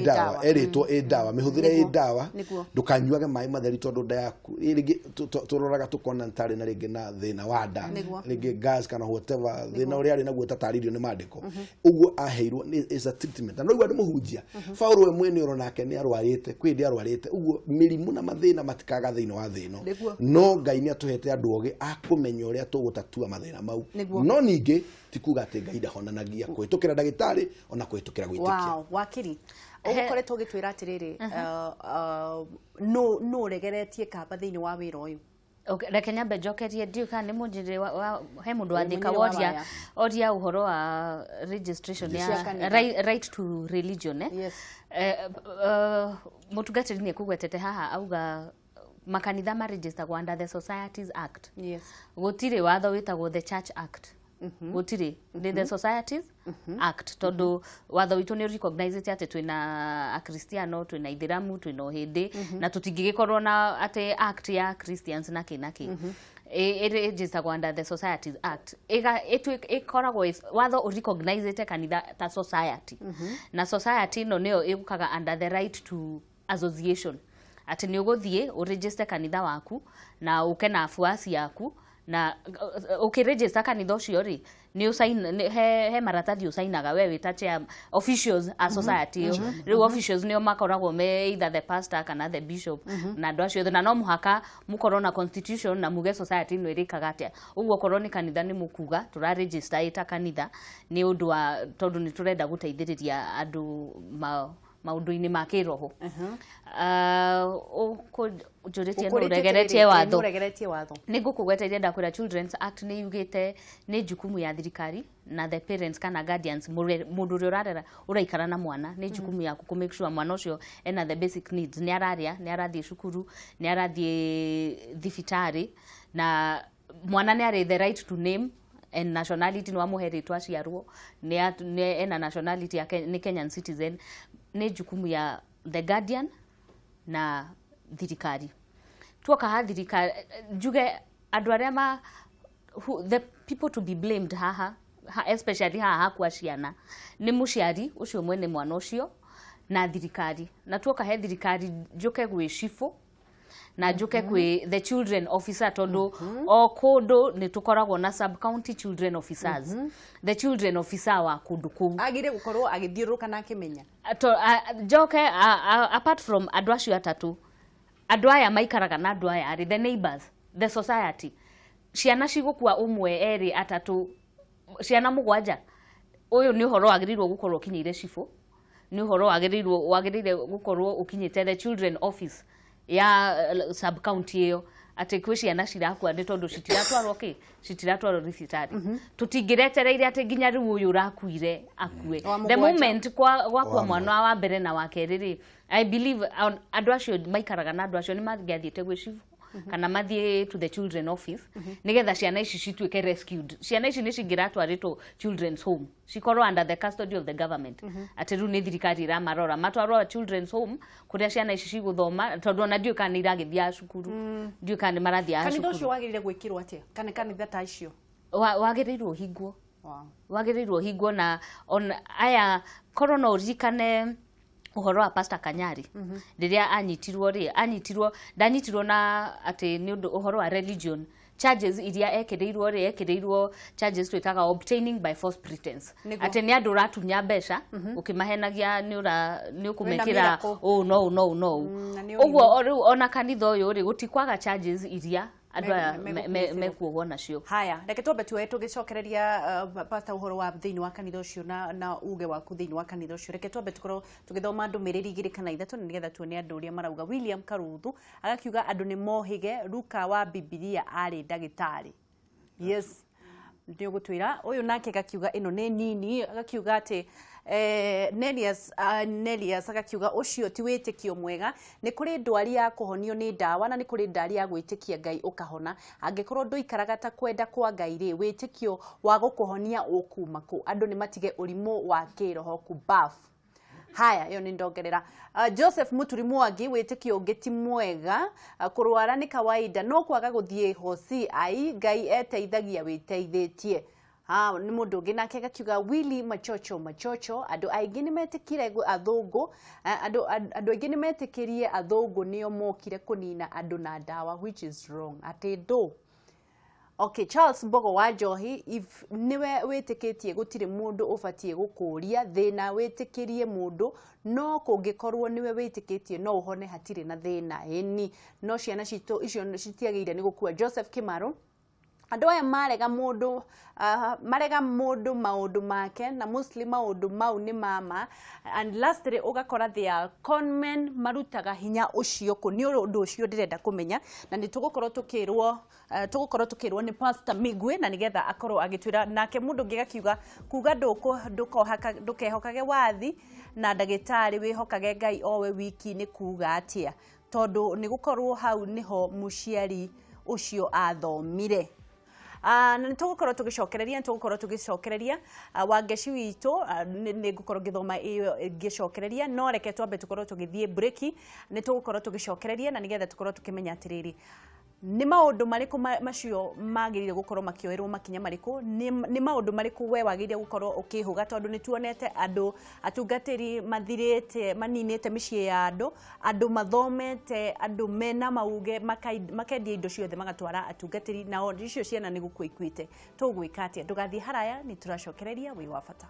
dawa eritwo dawa mihũthĩre dawa ndukanyuage maĩ matheri tondu nda yaku rĩngĩ turoraga tukona ntari na rĩngĩ na thĩna wa nda rĩngĩ gas kana whatever thĩna ũrĩa arĩ naguo tatarĩrio nĩ mandĩko ũguo aheirwo is a treatment na rĩu andũ mũhunjia Paulo we mwene ũrona nake nĩ arwarĩte kwĩndĩ arwarĩte ũguo mĩrimũ na mathĩna matikaga thĩinĩ wa thĩno no Ngai nĩ atũhete andũ ogĩ akũmenya ũrĩa tũgũtatua mathĩna mau no ningĩ tikuga atĩ Ngai ndahonanagia kũhĩtũkĩra ndagĩtarĩ ona kũhĩtũkĩra gwĩtĩkia wakiri ũkoretwo ũgĩtwĩra atĩrĩrĩ no regeretie kamba thĩinĩ wa wĩra ũyũ reke nyambe njokerie ndiuka nĩ mũnjĩrĩ he mũndũ wandĩka oria ũhoro wa registration ya right to religion mũtungatĩri nĩ kũgwetete haha auga makanitha ma register under the Societies Act gũtirĩ watho wĩtagwo the Church Act gũtirĩ the Societies Act tondu watho witũ nĩ recognized atĩ twĩna akristiano twĩna ithĩramu twĩna ohĩndĩ na tũtingĩgĩkorwo na atĩ act ya Christians na kĩ register under the Societies Act ikoragwo watho recognized kanitha ta society na society no nĩyo ĩgukaga under the right to association ati ni ũgũthiĩ ũregister kanitha waku na ũke na afuasi yaku na ũkĩregister kanitha ũcio rĩ ni usain he maratathi usainaga we wita chair officials a society rĩu officials nĩo makoragwo me either the pastor kana the bishop na andũ acio na no mũhaka mũkorwo na constitution na muge society no ĩrĩkaga atĩa ũguo korwo ni kanitha nĩ mũkuga tũra register ĩta kanitha nĩ ũndũ wa tondũ nĩ tũrenda gũteithĩrĩria andũ maundu-inĩ ma kĩroho njũrĩtie no ũregeretie watho nĩ ngũkũgweteria ndakwĩra Children's Act nĩ yugĩte nĩ jukumu ya thirikari na the parents kana guardians mũndũ ũrĩa ũrarera ũraikara na mwana nĩ jukumu yaku ku make sure mwana ũcio ena the basic needs nĩ ararĩa nĩ arathiĩ cukuru nĩ arathiĩ thibitarĩ na mwana nĩ arĩ the right to name and nationality no amuhe rĩtwa aciarwo ena nationality yake nĩ Kenyan citizen nĩ jukumu ya the guardian na thirikari tuoka ha thirikari njuge andũ arĩa the people to be blamed haha especially haha kwa ciana nĩ mũciari ũcio mwene mwana ũcio na thirikari na tuoka he thirikari njuke gwĩ cibũ na njuke kwi the children officer tondu o kundu ni tukoragwo na sub county children officers the children officer wa kundu kuu agire gukorwo agithiuruka na akimenya njoke apart from andu acio atatu andu aya maikaraga na andu aya the neighbors the society ciana cigukua umwe eri atatu ciana mugwanja uyu ni uhoro wagirirwo gukorwo kinyire cifu ni uhoro wagirire gukorwo ukinyite the children office ya sub county iyo ati kwi ciana cirakua ndi tondu citiratwarwo rifitari tutingiretereire ati nginya riu uyu urakuire akue the moment kwa mwana wa mbere na wa keriri I believe andu acio maikaraga na andu acio ni mathiathiite gwi cifu kana mathie to the children office nigetha ciana ici cituike rescued ciana ici ni cingiratwaritwo children's home cikorwo under the custody of the government ati riu ni thirikari iramarora matwarwo children's home kuria ciana ici ciguthoma tondu ona ndiu kana iragithia cukuru ndiu kana marathia cukuru kanitha ucio wagirire gwikirwo atia kana kanitha ta icio wagirirwo hingwo wagirirwo hingwo na aya korona urikane uhoro wa Pastor Kanyari riria anyitirwo ndanyitirwo na ati ni undu uhoro wa religion charges iria ekireirwo charges twitaga obtaining by false pretense ati ni andu ratunya mbeca ukimahenagia ni ukumekira no uguo ona kanitha uyu ri gutikwaga charges iria andu mekuogwo nacio haya reke twambe tugicokereria pastor uhoro wa thiini wa kanitha ucio na uge waku thiini wa kanitha ucio reke twambe tukorwo tugithoma ndumiriri igiri kana ithatu nigetha tuone andu uria marauga William Karuthu agakiuga andu ni mohige Luka wa Biblia ari ndagitari yes ndio gutwira uyu nake gakiuga ino ni nini agakiuga ati Nelias agakiuga ucio ti witikio mwega ni kuri ndwari ya kuhonio ni ndawa na ni kuri ndwari ya gwitikia Ngai ukahona angikorwo nduikaraga ta kwenda kwa Ngai ri witikio wa gukuhonia ukuma ku andu ni matige urimo wa kiroho ku bafu haya iyo ni ndongerera Joseph Muturi Mwangi witikio ngeti mwega kurwara ni kawaida no kwaga guthie hosi ai Ngai eteithagia witeithĩtie ni mundu ungi nake gakiuga Willy machocho andu aingi ni metikire athungu andu aingi ni metikirie athungu nio mokire kunina andu na ndawa which is wrong ati do okay Charles Mbogo wa Njohi if niwe witikitie gutire mundu ubatie gukuria thina witikirie mundu no kungikorwo niwe witikitie no uhone hatire na thina eni no ciana citu icio citiagire ni gukua Joseph Kimaru andu aya marega mundu maundu make na Muslim maundu mau ni mama and lastly ugakora they are conmen marutaga hinya ucio ku ni undu ucio ndirenda kumenya na ni tugukorwo tukirwo ni Pastor Migwe na nigetha akorwo agitwira nake mundu ngigakiuga kuga ndukehokage wathi na ndagitari wihokage Ngai owe wiki ni kuga atia tondu ni gukorwo hau niho muciari ucio athomire na nitugukorwo tugicokereria wangeci witu ni gukorwo githoma iyo gicokereria no reke twambe tukorwo tugithie break nitugukorwo tugicokereria na nigetha tukorwo tukimenya atiriri ni maundu mariku macio magirire gukorwo makioerwo makinya mariku ni maundu mariku we wagirire gukorwo ukihuga tondu ni tuonete andu atungatiri mathirite maninite micii ya andu mathomete andu mena mauge makendia indo ciothe magatwara atungatiri na icio ciana ni gukua ikuite tugwika atia ndugathie haraya ni turacokereria wi wa bata.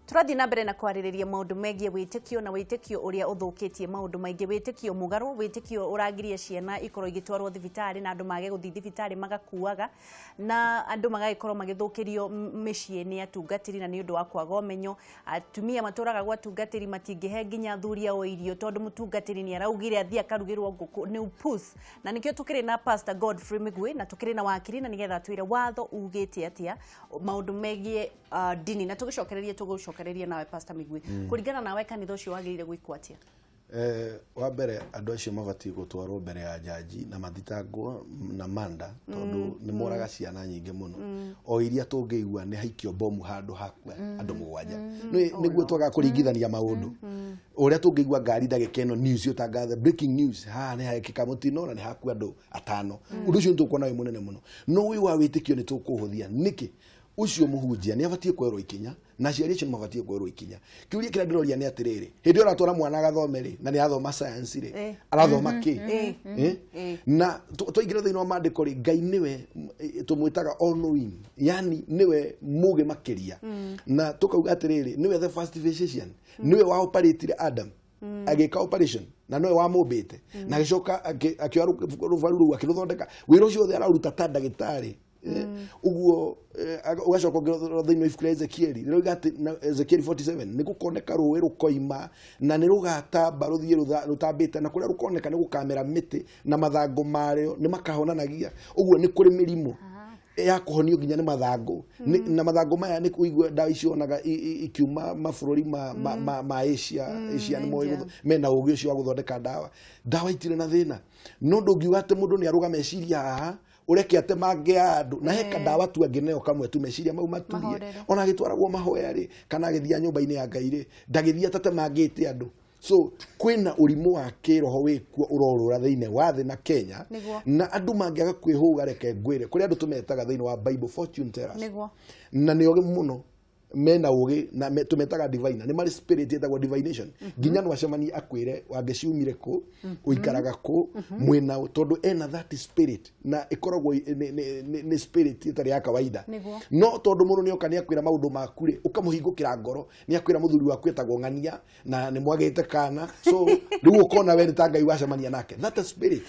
Turathi na mbere na kwaririria maundu megie witikio na witikio uria uthukitie maundu maingi. Witikio Mugaru, witikio uragiria ciana ikorwo igitwarwo thibitari na andu mage guthi thibitari magakuaga na andu magagikorwo magithukirio micii ni atungatiri na ni undu wa kwaga umenyo. Atumia maturaga gwa tungatiri matingihe nginya thuria o irio tondu mutungatiri ni araugire athii akarugirwo nguku ni upus. Na nikio tukiri na Pastor Godfrey Migwi na tukiri na wakiri na nigetha twire watho ugite atia maundu megie dini na tugicokereria nawe Pastor Migwi. Kuringana nawe kanitha ucio wagirire gwikwo atia? Wa mbere andu acio mabati gutwarwo mbere ya jaji na mathitangwo na manda tondu ni moraga ciana nyingi muno. O iria tungiigua ni haikio bomu handu hakwa andu mugwanja. Niguo twaga kuringithania maundu. Uria tungiigua ngari ndagika ino news yotangatha breaking news ni haikika mutino na ni hakwa andu 5. Undu ucio ntukuona wi munene muno. No wi wa witikio ni tukuhuthia niki ucio muhunjia ni abatie kwerwo ikinya na ciari icio mabatie kwerwo ikinya. Kiuria kira ndiroria ni atiriri hindi ora twara mwana agathomeri na ni athoma science ri arathoma ki na twaingira thina wa mandiko ri Ngai niwe tumwitaga all knowing, yani niwe muge makiria na tukauga atiriri niwe the first physician, niwe wa operate Adam agika operation na noe wa mobete na gicoka akioa ruvaru akiruthondeka wira ucio the araruta ta ndagitari uguo ugacoka thĩinĩ wa ibuku rĩa Ezekieli rĩroiga atĩ Ezekieli 47 nĩ gũkoneka rũĩ rũkoima na nĩ rũgatamba rũthiĩ rũtambĩte na kũrĩa rũkoneka nĩ gũkamera mĩtĩ na mathangũ marĩo nĩ makahonanagia. Uguo nĩ kũrĩ mĩrimũ ya kuhonio nginya nĩ mathangũ na mathangũ maya nĩ kuigua ndawa icio onaga ikiuma mabũrũri ma Asia nĩ moĩ mena ũgĩ ũcio wa gũthondeka ndawa itirĩ na thĩna. No ndũngiuga atĩ mũndũ nĩ arũga meciria haha ureke ate mange andu na heka ndawa tu angeneo kamwe tu meciria mau maturie ona gitwaragwo mahoya ri kana agithia nyumba-ini ya Ngai ri ndagithia tate mangite andu. So kwina urimu wa kiroho wikuo urorura thiine wa thi na Kenya na andu mangiaga kwihuga reke ngwire kuri andu tumetaga thiine wa Bible fortune tellers na ni oge muno mena ugi na tumetaga divine ni mari spirit yetagwo divination nginya no acemani akwire wangeciumire ku uikaraga ku mwena tondu ena that spirit na ikoragwo ni spirit itari ya kawaida no tondu mundu ni okania akwira maundu makuri ukamuhingukira ngoro ni akwira muthuri waku etagwo ng'ania na ni mwagite kana so riu ukona we ni ta Ngai wacemania nake that spirit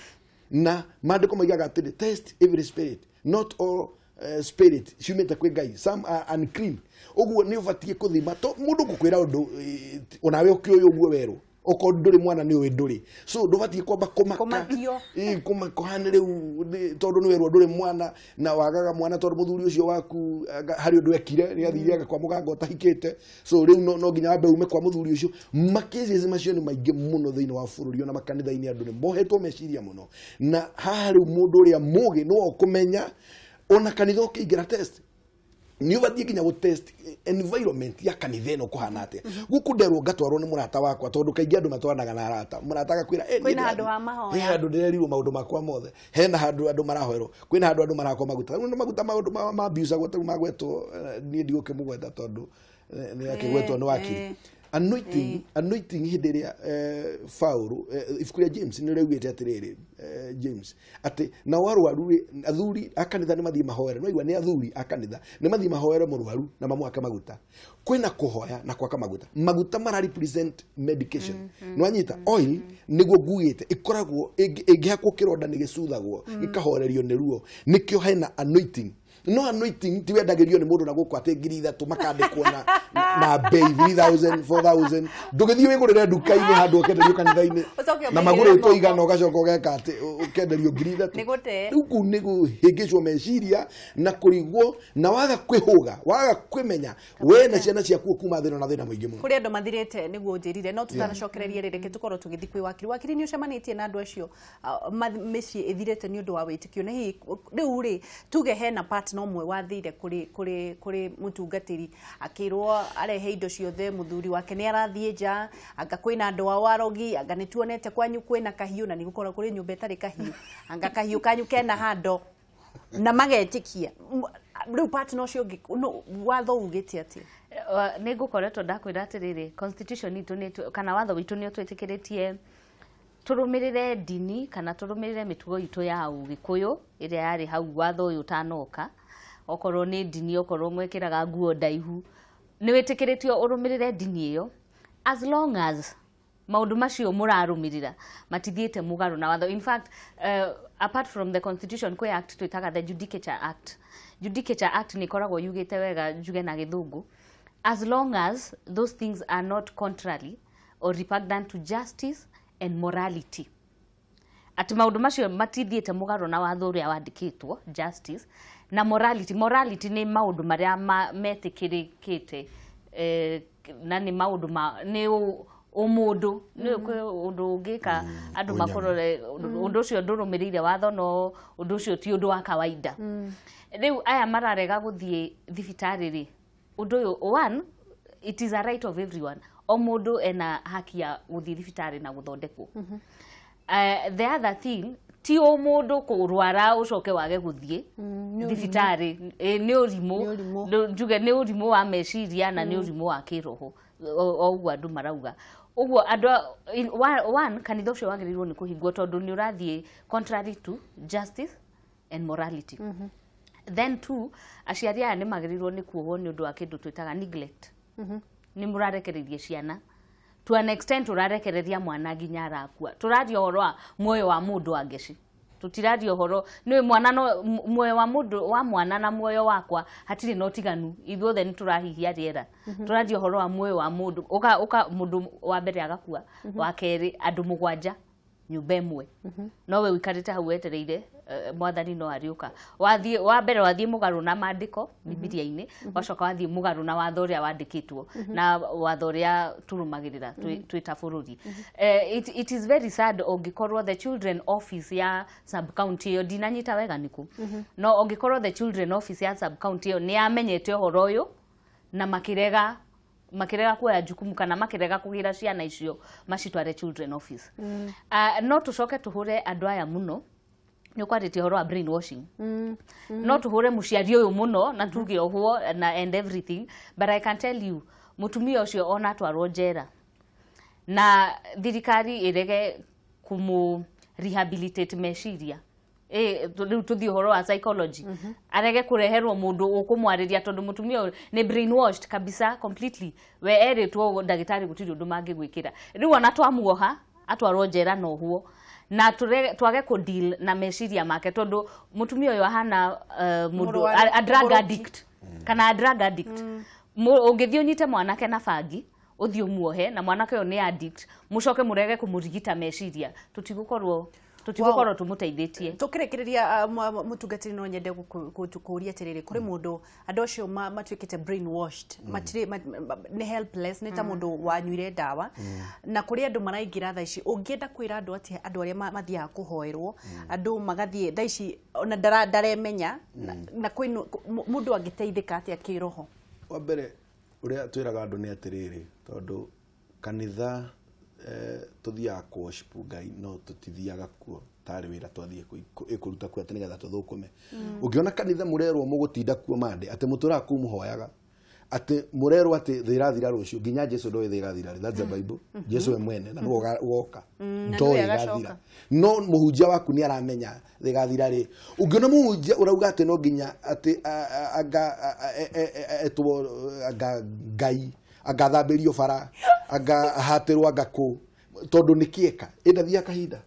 na mandiko maigaga atiri test every spirit not all spirit ciumite kwi Ngai, some are unclean. Uguo ni ubatie kuthima to mundu gukwira undu onawe ukioyo uguo weru oko nduri mwana ni nduri so ndubatie kwamba kumakio kumakohane riu tondu ni weru nduri mwana na wagaga mwana tondu muthuri ucio waku hari undu ekire ni athiriaga kwa muganga utahikite so riu no nginya ambe ume kwa muthuri ucio makezi macio ni maingi muno thiini wa bururi ona makanitha-ini andu ni mohetwo meciria muno na haha riu mundu uria mugi no kumenya ona kanitha ukiingira test ni ubathie kinya go test environment ya kanitha no kuhana atia guku nderwo ngatwarwo ni murata wakwa tondu kaingi andu matwaranaga na arata murataga kwira kwina handu ha mahoya handu nderirwo maundu makwa mothe hena handu andu marahoerwo kwina handu andu marakwa maguta maundu ma abuse agwetwo magwetwo ni ndiguke mugweta tondu ni akigwetwo no wakiri anointing hideria fauru ifukuria James ni rewete atiriri James ati na warwaru athuri akanitha ni mathii mahoere no igwa ni athuri akanitha ni mathii mahoere murwaru na mamwaka maguta kwina kuhoya na kwaka maguta mara represent medication no anyita oil niguo ngugite ikoragwo ingihakwo kironda ni gisuthagwo ikahorerio ni ruo nikio hena anointing no anointing ti wendagirio ni mundu na guku ati 3,000 makandikwo na bei 3,000 4,000 ndugithio wigurire nduka-ini handu ukenderio kanitha-ini na maguru toigana ugacoka ugeka ati ukenderio 3,000 nigute ruku niguhingicwo meciria na kurigwo na waga kwihuga waga kwimenya we na ciana ciaku kuma thina na thina mwingi muno kuri andu mathirite niguo njirire no tutanacokereria reke tukorwo tugithi kwi wakiri ni ucemanitie na andu acio mecii ithirite ni undu wa witikio na hi riu ri tuge hena part no mwe wathire kuri mutungatiri akirwo arehe indo ciothe muthuri wake ni arathie nja anga kwina andu wa warogi anga ni tuonete kwanyu kwina kahiu na ni gukora kuri nyumba itari kahiu anga kahiu kanyu kena hando na magetikia riu part no cio no watho ugite atia ni ngukoretwo ndakwira atiriri constitution itu ni kana watho witu ni utwitikiretie turumirire dini kana turumirire mitugo itu ya Ugikuyu iria yari hau watho uyu tanoka okorwo ni dini okorwo mwekiraga nguo ndaihu ni witikiritio urumirire dini iyo as long as maundu macio murarumirira matithiete mugaru na watho. In fact, apart from the constitution kwe act twitaga the Judicature Act ni koragwo yugite wega juge na githungu, as long as those things are not contrary or repugnant to justice and morality. Ati maundu macio matithiete mugaru na watho uria wandikitwo justice na morality ni maundu maria metikirikite na ni maundu ni umundu ni undu ungika andu makorore undu ucio ndurumirire watho no undu ucio ti undu wa kawaida. Riu aya mararega guthie thibitari ri undu uyu one, it is a right of everyone. O mundu ena haki ya guthie thibitari na guthondekwo. The other thing, ti o mundu kurwara ucoke wage guthie thibitari ni urimu njuge ni urimu wa meciria na ni urimu wa kiroho o uguo andu marauga uguo andu one kanitha ucio wagirirwo ni kuhingwo tondu ni urathie contrary to justice and morality. Then two, aciari aya ni magirirwo ni kuohwo ni undu wa kindu twitaga neglect. Ni murarekererie ciana to an extent urarekereria mwana nginya arakua. Turario horo muoyo wa mundu angeci, tutirario horo ni mwana no muoyo wa mundu wa mwana na muoyo wakwa hatiri no tiganu ithuothe ni turahihia riera. Turario horo wa muoyo wa mundu uka mundu wa mbere agakua, wa keri andu mugwanja nyumba imwe no we wikarite hau wetereire mwathani no ariuka wathie wa mbere wathie mugaru na mandiko Biblia-ini wacoka wathie mugaru na watho uria wandikitwo na watho uria turumagirira twita bururi. It is very sad ongikorwo the children office ya sub county yo dinanyita wega niku no ongikorwo the children office ya sub county yo ni amenyete horo uyu na makirega kuoya jukumu kana makirega kugira ciana icio macitware children office. No tucoke tuhure andu aya muno ni kwaritie horo wa brainwashing. No tuhure muciari uyu muno na tuge ohuo na and everything, but I can tell you mutumia ucio ona twarwo njera na thirikari irege kumu rehabilitate meciria tuthi horo wa psychology arege kureherwo mundu ukumwariria tondu mutumia ni brainwashed kabisa completely we eritwo ndagitari gutiri undu mangigwikira riu ona twamuoha atwarwo njera no huo na twage ku deal na meciria make tondu mutumia uyu ahana mundu a drug addict kana a drug addict. Ungithio unyite mwanake na bangi uthio muohe na mwanake uyu ni addict mucoke murege kumurigita meciria tutigukorwo tumuteithitie tukirekereria mutungatiri no nyende kuria tiriri kuri mundu andu acio matwikite brainwashed ni helpless ni ta mundu wanyuire dawa na kuri andu maraingira tha ici ungienda kwira andu ati andu aria mathiaga kuhoerwo andu magathie tha ici ona ndaremenya na kwinu mundu angiteithika ati akiroho. Wa mbere uria twiraga andu ni atiriri tondu kanitha tuthiaga worship Ngai no tutithiaga kuo tari wira twathie ikuruta kuo ati nigetha tuthukume. Ungiona kanitha murerwo mugutinda kuo mande ati mutura ku muhoyaga ati murerwo ati thirathira rucio nginya Jesu ndoe thirathira. That's the Bible. Jesu we mwene na no woka ndoe thirathira no muhunjia waku ni aramenya thirathira ri. Ungiona muhunjia urauga ati no nginya ati aga Ngai agathambirio bara agahatirwo agaku tondu nikieka indathia kahinda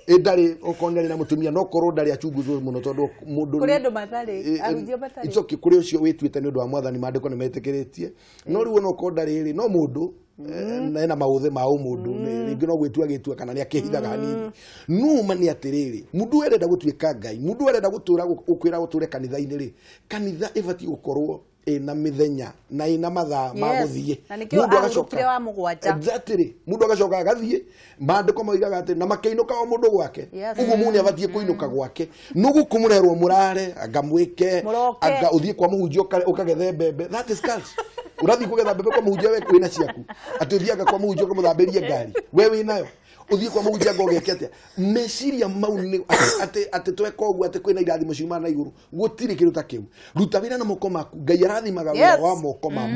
indari okoneri na mutumia no korwo ndari achunguzwo muno tondu mundu kuri andu mathari arujio mathari icoki kuri ucio witwite ni undu wa mwathani mandiko ni metikiritie no riu no korwo ndari ri no mundu na mauthe ma umundu ringi no gwitua gitua kana ni akihithaga hanini no mani atiriri mundu erenda gutwika Ngai mundu erenda gutura ukwira guture kanitha-ini ri kanitha ibati gukorwo na mithenya na ina mathaa ma guthie mundu agacoka wa mugwanja exactly mundu agacoka agathie mandiko moigaga ati na makeinuka o mundu gwake uguo muni abatie kuinuka gwake nugu kumurerwo murare agamwike aga uthie kwa muhunjio ukagethe mbembe. That is cult. Urathi kugetha mbembe kwa muhunjio we kwina ciaku ati uthiaga kwa muhunjio kumuthambirie ngari we winayo uthie kwa muhunjia ngogeke atia meciria mau ni ate tweka uguo ate kwina irathimo ciuma na iguru gutire kindu ta kiu ruta wira na moko maku ngai arathimaga wira wa moko ma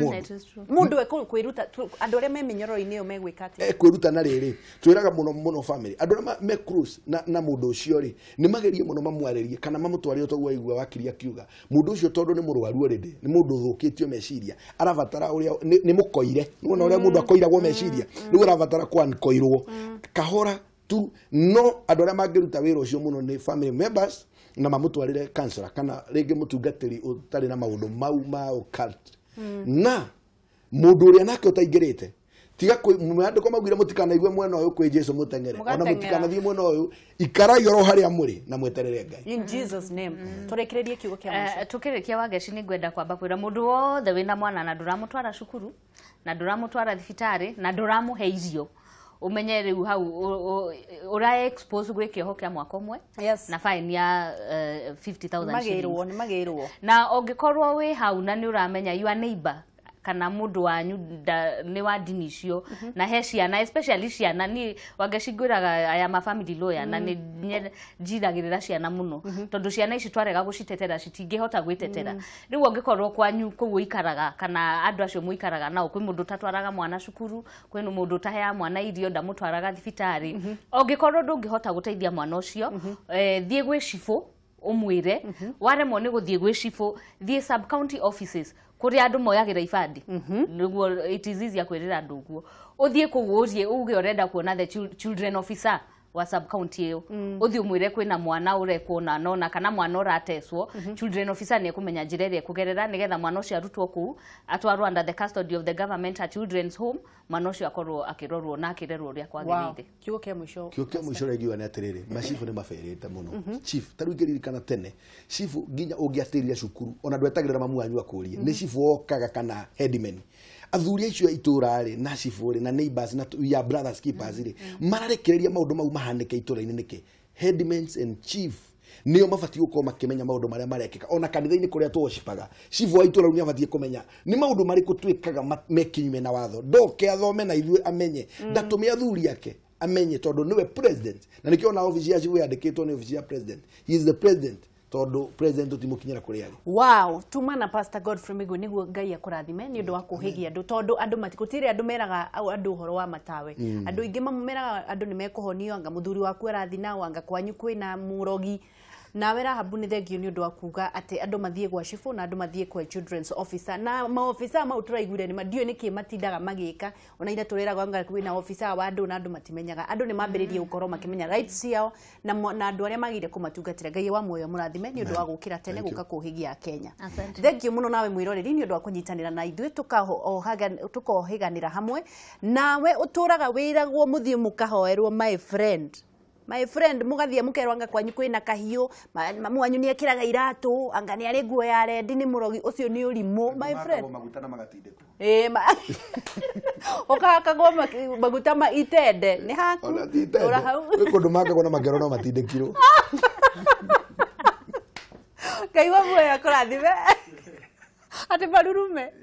mundu kwiruta andu aria me minyororo-ini iyo megwika atia kwiruta na riri twiraga muno family andu aria me cruise na mundu ucio ri ni magerie muno mamwaririe kana mamutwarire togwa igua wakiria kiuga mundu ucio tondu ni murwaru already ni mundu thukitio meciria arabatara uria ni mukoire nuona uria mundu akoiragwo meciria ni arabatara koirwo kahora tu no andu aria mangiruta wira ucio muno ni family members na mamutwarire counselor kana ringi mutungatiri utari na maundu mau ma occult na mundu uria nake utaingirite tiga mwandiko magwire mutikanaigwe mwena uyu kwi Jesu mutengere ona mutikanathie mwena uyu ikarai oro haria muri na mweterere Ngai in Jesus name turekererie kiugo kia mwisho tukirikia wageci ni ngwenda kwamba kwira mundu wothe wina mwana na nduramutwara cukuru na nduramutwara thibitari na nduramuhe irio umenye riu hau ura expose gwe kiho kia mwaka umwe na fine ya 50,000 shillings magirwo na ongikorwo wi hau na ni uramenya your neighbor kana mundu wanyu ni wa dini icio na he ciana especially ciana ni wagecingwiraga aya ma family lawyer na ni njiragirira ciana muno tondu ciana ici twarega gucitetera citingihota gwitetera riu ongikorwo kwanyu kugu ikaraga kana andu acio muikaraga nao kwi mundu tatwaraga mwana cukuru kwi mundu tahea mwana irio ndamutwaraga thibitari ongikorwo ndungihota guteithia mwana ucio thie gwi cifu umwire waremwo ni guthie gwi cifu thie sub county offices kuri andu moyagira ibandi niguo it is easy kwirira andu guo uthie kugurie uge urenda kuona the children officer wa sub county iyo uthie umwire kwina mwana urekwo na nona kana mwana urateswo children officer ni kumenya njira iria kugerera nigetha mwana ucio arutwo ku atwarwo under the custody of the government at children's home mwana ucio akorwo akirorwo na akirerwo uria kwagirire kiugo kia mwisho regiwa ni atiriri macifu ni maferete muno chief taruigiriri kana tene chief ginya ungiatiria cukuru ona ndwetagirira mamu wanyu akurie ni chief okaga kana headman athuria icio itura ri na chief ri na neighbors na ya brothers keepers ri mararekereria maundu mau mahanike itura-ini niki headmen and chief niyo mabati gukorwo makimenya maundu maria marekeka ona kanitha-ini kuria twoshipaga chief wa itura ni abati kumenya ni maundu mariku twikaga mekinyume na watho ndoke athome na ithuĩ amenye ndatumia athuri yake amenye tondu niwe president na nikio na office ya chief yandikitwo ni office ya president he is the president tondu president utimukinyira kuri ari wow tuma na Pastor Godfrey Migu niguo Ngai akurathime ni undu wa kuhigia andu tondu andu matikutire andu meraga andu horo wa matawe andu ingi mameraga andu ni mekuhonio anga muthuri waku arathi nao anga kwanyu kwina murogi na wera habu ni thegio ni undu wa kuga ati andu mathie gwa cifu na andu mathie kwa children's officer na ma officer ma uturaiguire ni madio niki matindaga magika ona ira turera gwanga kwina officer wa andu na andu matimenyaga andu ni mambiririe gukorwo makimenya rights ciao na andu aria magire kumatungatira Ngai wa muoyo murathime ni undu wa gukira tene guka kuhigia Kenya thegio muno nawe mwiroreri ni undu wa kunyitanira na ithuĩ tukohiganira hamwe nawe uturaga wiragwo muthie mukahoerwo my friend mugathie mukerwanga kwanyu kwina kahiu mamu wanyu ni ekiraga iratu anga ni ari nguo ya red ni murogi ucio ni urimu my friend maguta na magatindĩko okakagwo maguta ma itende ni haku ora hau kundu makagwo na magero no matindĩkirwo Ngai wa muoyo akurathime ati barurume